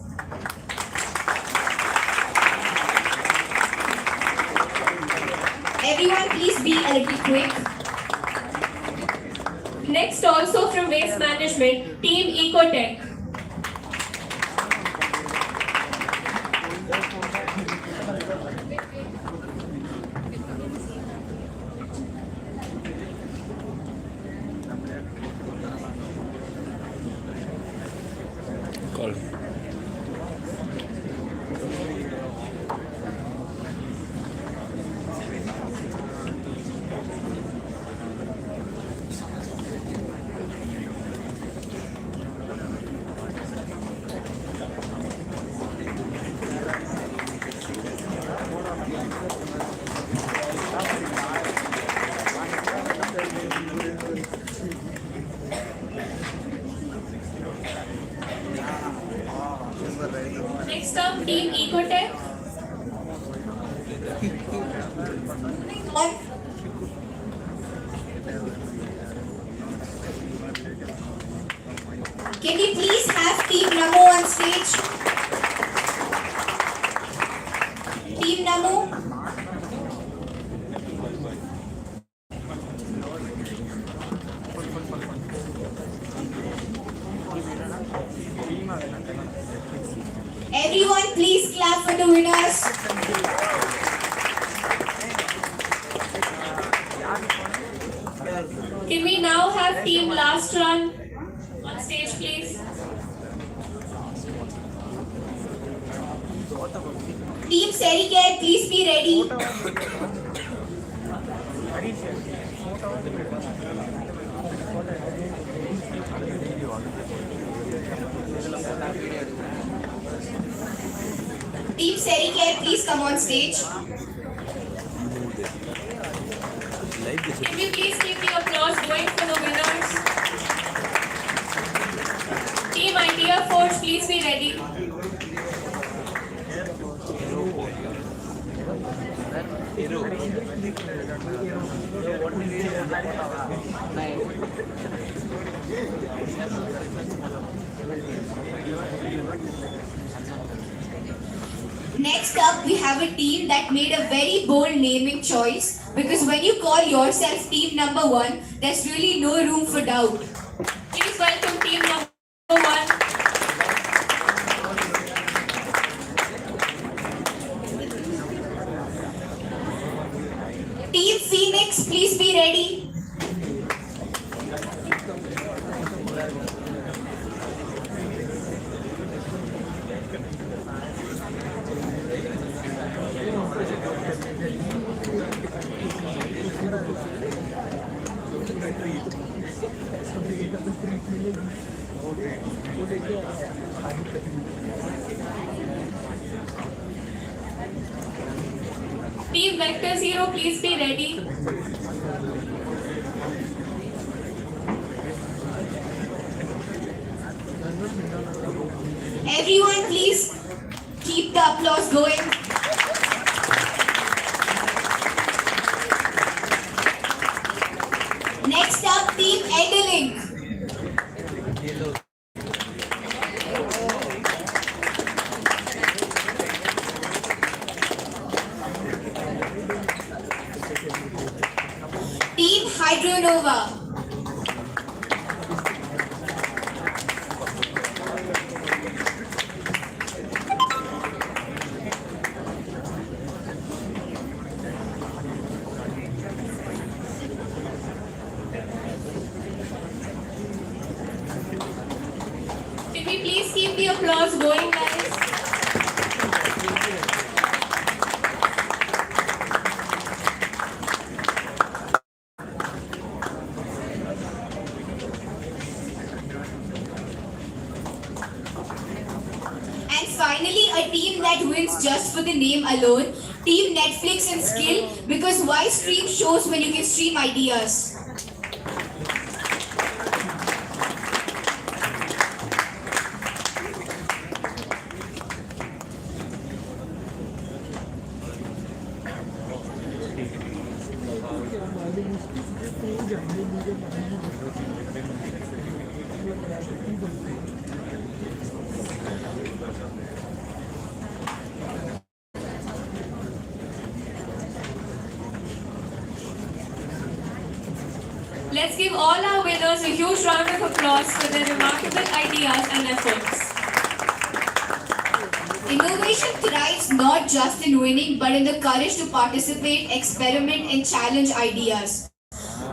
Everyone please be a little quick. Next, also from Waste Management, Team Ecotech. up Team Ecotech. Can we please have Team Namo on stage? Team Namo. Everyone, please clap for the winners. Can we now have Team Last Run on stage, please? Team Sericare, please be ready. Team Sericare, please come on stage. Can we please keep the applause going for the winners? Team Idea Force, please be ready. Next up, we have a team that made a very bold naming choice because when you call yourself team number 1, there's really no room for doubt. Please welcome Team Number 1. Team Phoenix, please be ready. Team Vector Zero, please be ready. Everyone, please keep the applause going. Next up, Team Endelink. Team Hydronova. Can we please keep the applause going, guys? And finally, a team that wins just for the name alone. Team Netflix and Skill, because why stream shows when you can stream ideas? Let's give all our winners a huge round of applause for their remarkable ideas and efforts. Innovation thrives not just in winning, but in the courage to participate, experiment, and challenge ideas.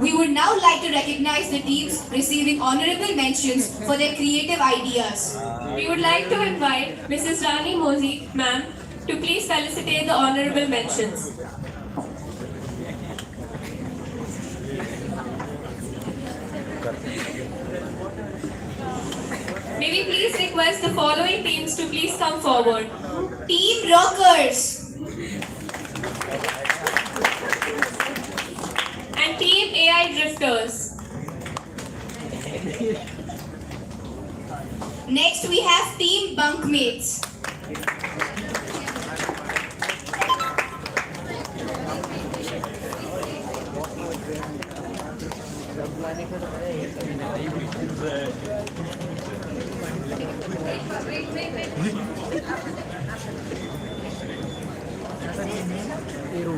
We would now like to recognize the teams receiving honorable mentions for their creative ideas. We would like to invite Mrs. Rani Mozi, ma'am, to please felicitate the honorable mentions. May we please request the following teams to please come forward. Team Rockers and Team AI Drifters. Next we have Team Bunkmates. Team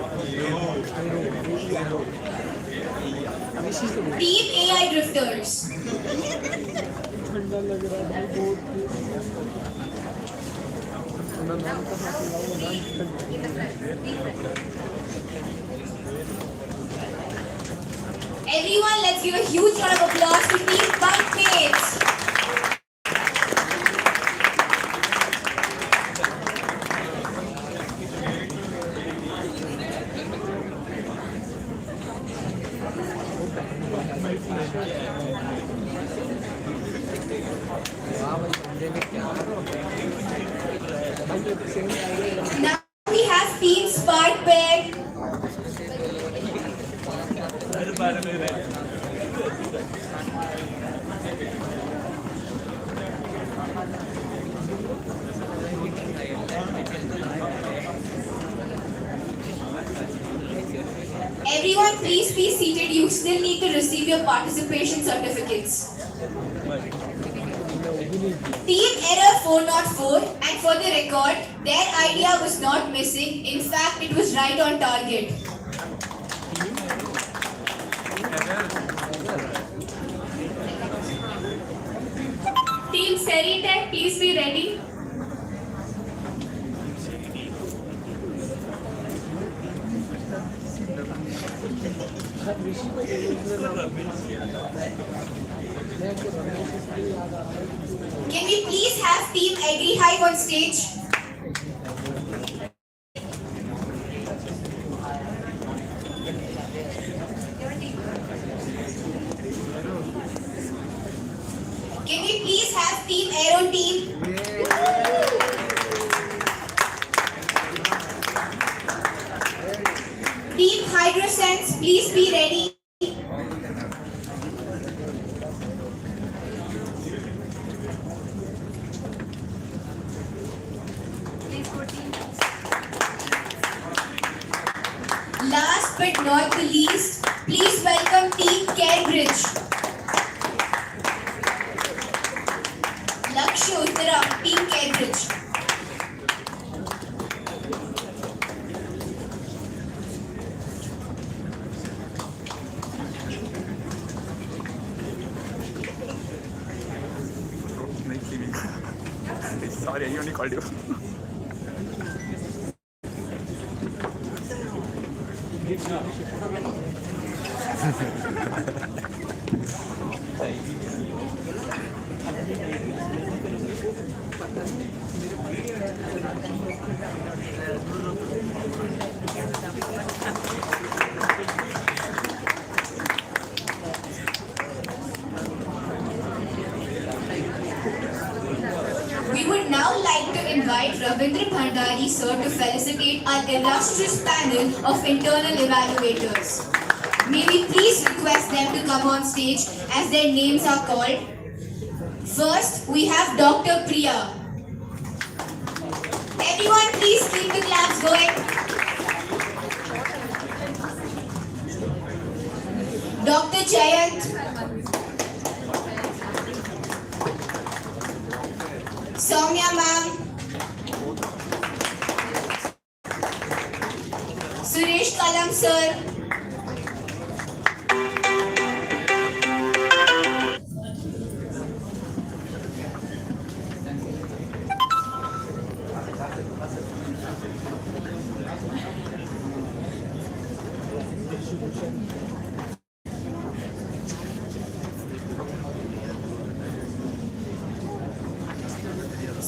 AI Drifters. Everyone, let's give a huge round of applause to Team Bunkmates. Now we have Team Spark Pair. Everyone, please be seated. You still need to receive your participation certificates. Team Error 404, and for the record, their idea was not missing. In fact, it was right on target. Team Seritech, please be ready. Can we please have Team AgriHive on stage? Can we please have Team Aero Team? Team Hydrosense, please be ready. Last but not the least, please welcome Team Cambridge. Lakshya Uttaram, Team Cambridge. Sorry, I only called you. We would now like to invite Ravindra Bhandari sir to felicitate our illustrious panel of internal evaluators. May we please request them to come on stage as their names are called. First, we have Dr. Priya. Everyone, please keep the claps going. Dr. Jayant. Soumya ma'am. Suresh Kalam sir.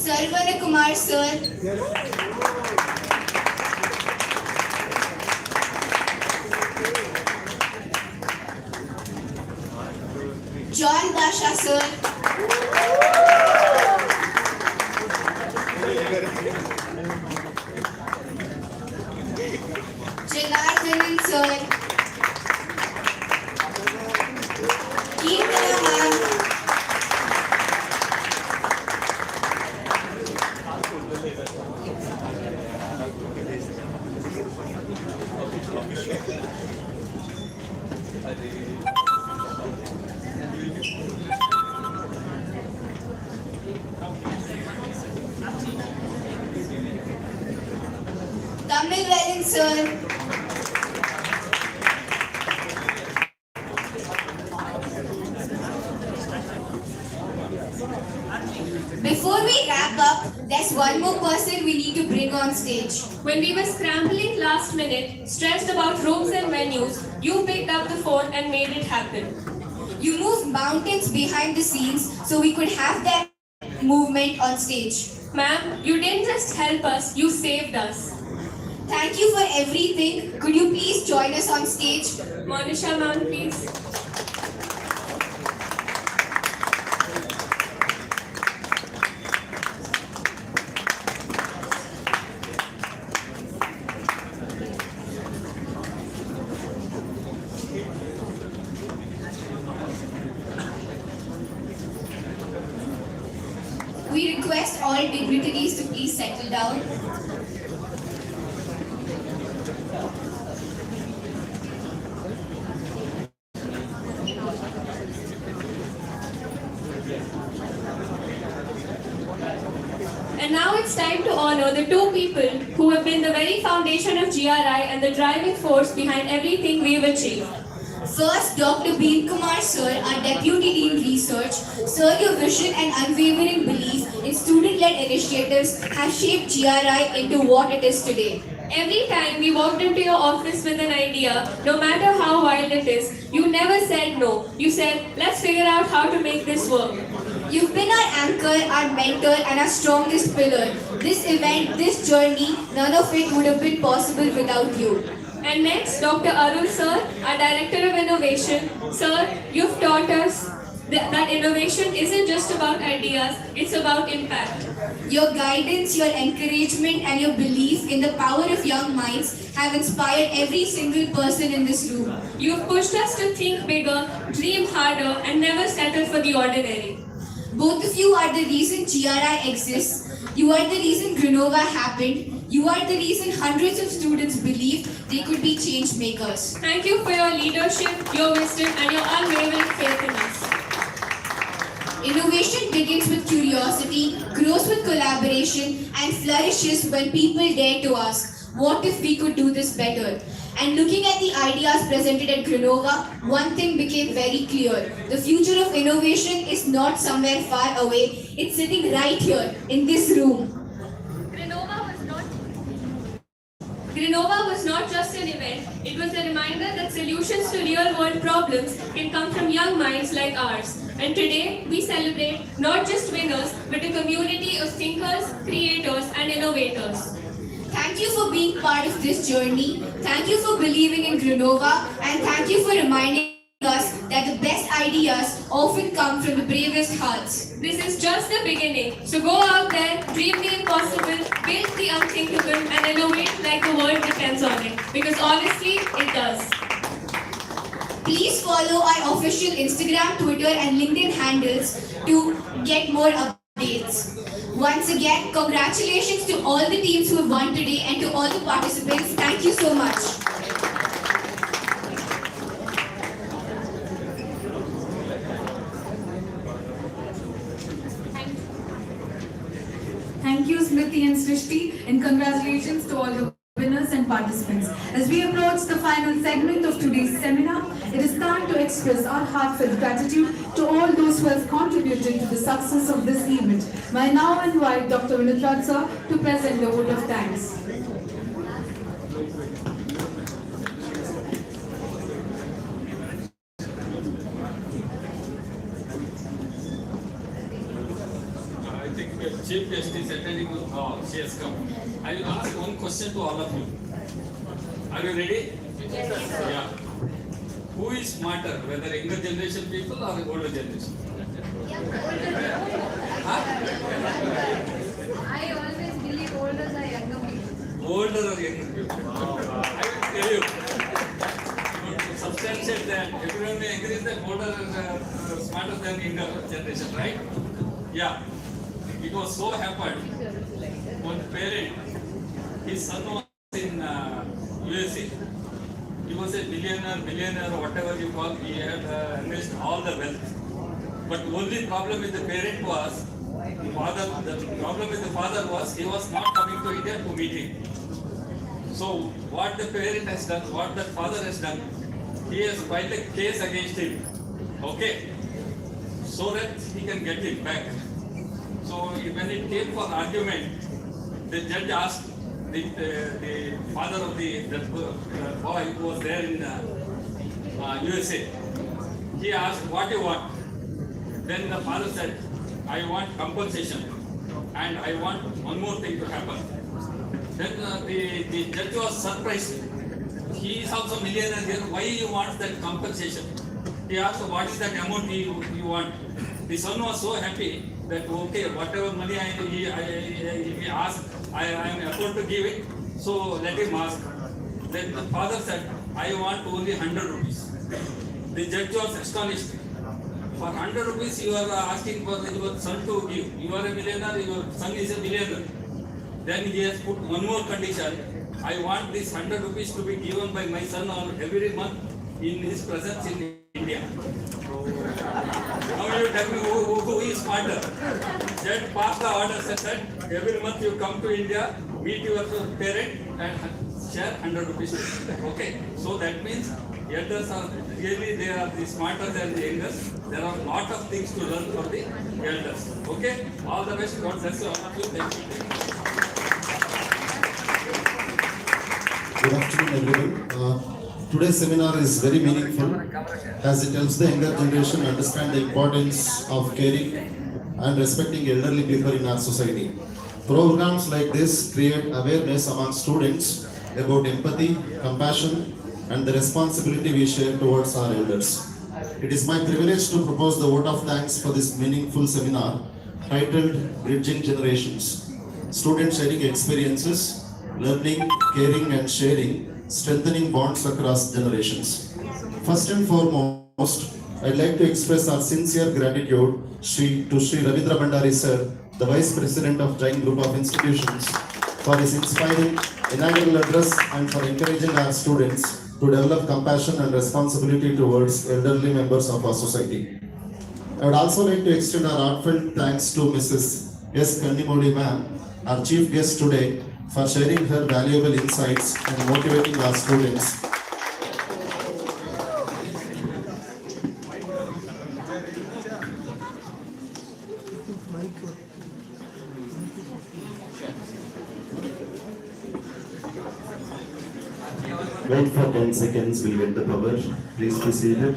Sarvana Kumar sir. John Basha sir. Janardhanan sir. Keertana ma'am. Tamil Velan sir. on stage. When we were scrambling last minute, stressed about rooms and menus, you picked up the phone and made it happen. You moved mountains behind the scenes so we could have that movement on stage. Ma'am, you didn't just help us, you saved us. Thank you for everything. Could you please join us on stage? Monisha ma'am, please. We request all dignitaries to please settle down. And now it's time to honor the two people who have been the very foundation of GRI and the driving force behind everything we've achieved. First, Dr. Beam Kumar Sir, our Deputy Dean Research. Sir, your vision and unwavering belief in student-led initiatives have shaped GRI into what it is today. Every time we walked into your office with an idea, no matter how wild it is, you never said no. You said, let's figure out how to make this work. You've been our anchor, our mentor, and our strongest pillar. This event, this journey, none of it would have been possible without you. And next, Dr. Arun Sir, our Director of Innovation. Sir, you've taught us that innovation isn't just about ideas, it's about impact. Your guidance, your encouragement, and your belief in the power of young minds have inspired every single person in this room. You've pushed us to think bigger, dream harder, and never settle for the ordinary. Both of you are the reason GRI exists. You are the reason Grenova happened. You are the reason hundreds of students believed they could be change makers. Thank you for your leadership, your wisdom, and your unwavering faith in us. Innovation begins with curiosity, grows with collaboration, and flourishes when people dare to ask, what if we could do this better? And looking at the ideas presented at Grenova, one thing became very clear. The future of innovation is not somewhere far away. It's sitting right here, in this room. Grenova was not just an event, it was a reminder that solutions to real-world problems can come from young minds like ours. And today, we celebrate not just winners, but a community of thinkers, creators, and innovators. Thank you for being part of this journey. Thank you for believing in Grenova, and thank you for reminding us that the best ideas often come from the bravest hearts. This is just the beginning. So go out there, dream the impossible, build the unthinkable, and innovate like the world depends on it. Because honestly, it does. Please follow our official Instagram, Twitter, and LinkedIn handles to get more updates. Once again, congratulations to all the teams who have won today and to all the participants. Thank you so much. Thank you, Smriti and Srishti, and congratulations to all the winners and participants. As we approach the final segment of today's seminar, it is time to express our heartfelt gratitude to all those who have contributed to the success of this event. I now invite Dr. Vinitrat sir to present the vote of thanks. Chief Guest is attending, she has come. I will ask one question to all of you. Are you ready? Yes. Yeah. Who is smarter, whether younger generation people or older generation? Huh? I always believe older are younger people. Older or younger people? I will tell you. Substantiate that. Everyone may agree that older is smarter than younger generation, right? Yeah. It was so happened, one parent, his son was in USA. He was a billionaire, whatever you call, he had amassed all the wealth. But only problem with the parent was, the problem with the father was, he was not coming to India to meet him. So what the parent has done, what the father has done, he has filed a case against him, okay, so that he can get him back. So when it came for argument, the judge asked, the father of that boy who was there in USA. He asked, "What you want?" Then the father said, "I want compensation, and I want one more thing to happen." Then the judge was surprised. He is also millionaire here. Why you want that compensation? He asked, "What is that amount you want?" The son was so happy that okay, whatever money he asked, I am able to give it. So let him ask. Then the father said, "I want only 100 rupees." The judge was astonished. For 100 rupees you are asking for your son to give. You are a millionaire, your son is a millionaire. Then he has put one more condition. I want this 100 rupees to be given by my son on every month in his presence in India. Now you tell me who is smarter. Judge passed the order and said, every month you come to India, meet your parent and share 100 rupees. Okay, so that means elders are really, they are the smarter than the youngers. There are a lot of things to learn from the elders. Okay, all the best. God bless you, all of you. Thank you. Good afternoon, everyone. Today's seminar is very meaningful as it helps the younger generation understand the importance of caring and respecting elderly people in our society. Programs like this create awareness among students about empathy, compassion, and the responsibility we share towards our elders. It is my privilege to propose the vote of thanks for this meaningful seminar titled Bridging Generations. Students sharing experiences, learning, caring and sharing, strengthening bonds across generations. First and foremost, I'd like to express our sincere gratitude to Sri Ravindra Bhandari Sir, the Vice President of Jain Group of Institutions, for his inspiring inaugural address and for encouraging our students to develop compassion and responsibility towards elderly members of our society. I would also like to extend our heartfelt thanks to Mrs. S. Kannimoli ma'am, our chief guest today, for sharing her valuable insights and motivating our students. Wait for 10 seconds, we'll get the power. Please be seated.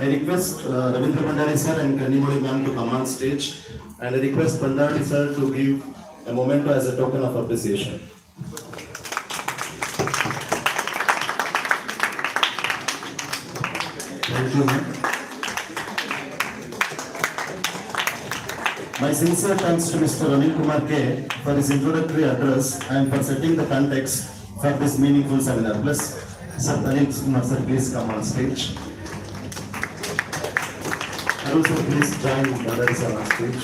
I request Ravindra Bhandari sir and Kannimoli ma'am to come on stage, and I request Bhandari sir to give a memento as a token of appreciation. Thank you, ma'am. My sincere thanks to Mr. Anil Kumar K for his introductory address and for setting the context for this meaningful seminar. Plus, Sir Anil Kumar sir, please come on stage. Also, please join Bhandari sir on stage.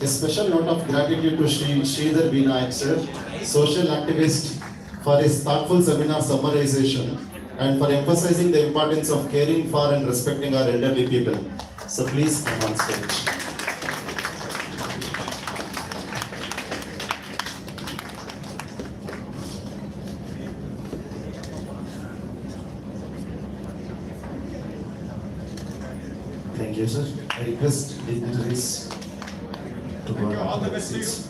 A special note of gratitude to Sridhar Vinayak sir, social activist, for his thoughtful seminar summarization and for emphasizing the importance of caring for and respecting our elderly people. So please come on stage. Thank you, sir. I request dignitaries to go on the seats.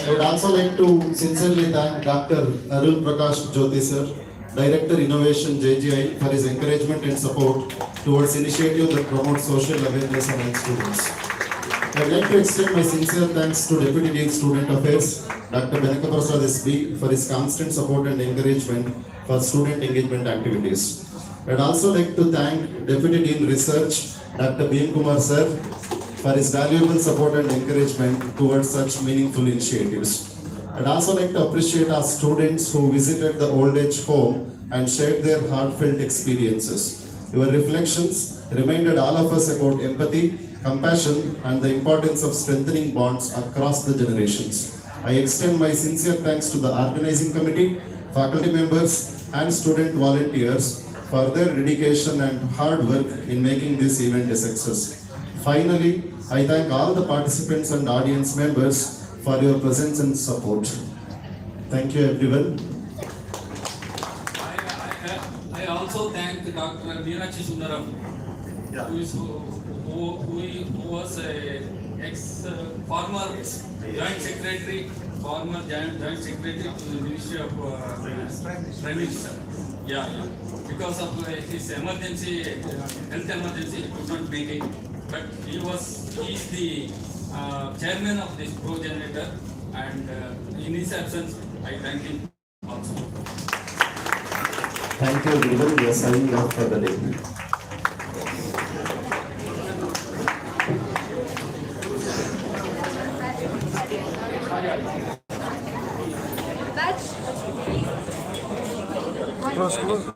I would also like to sincerely thank Dr. Arul Prakash Jyoti sir, Director Innovation JGI, for his encouragement and support towards initiatives that promote social awareness among students. I would like to extend my sincere thanks to Deputy Dean Student Affairs, Dr. Benaka Prasad SB, for his constant support and encouragement for student engagement activities. I would also like to thank Deputy Dean Research, Dr. B. Kumar sir, for his valuable support and encouragement towards such meaningful initiatives. I'd also like to appreciate our students who visited the old age home and shared their heartfelt experiences. Your reflections reminded all of us about empathy, compassion, and the importance of strengthening bonds across the generations. I extend my sincere thanks to the organizing committee, faculty members, and student volunteers for their dedication and hard work in making this event a success. Finally, I thank all the participants and audience members for your presence and support. Thank you, everyone. I also thank Dr. Meenakshi Sundaram, who was a former joint secretary, joint secretary to the Ministry of Prime Minister. Yeah. Because of his emergency, health emergency, he could not make it. But he is the chairman of this pro-generator, and in his absence, I thank him also. Thank you, everyone. We are signing off for the day. Close.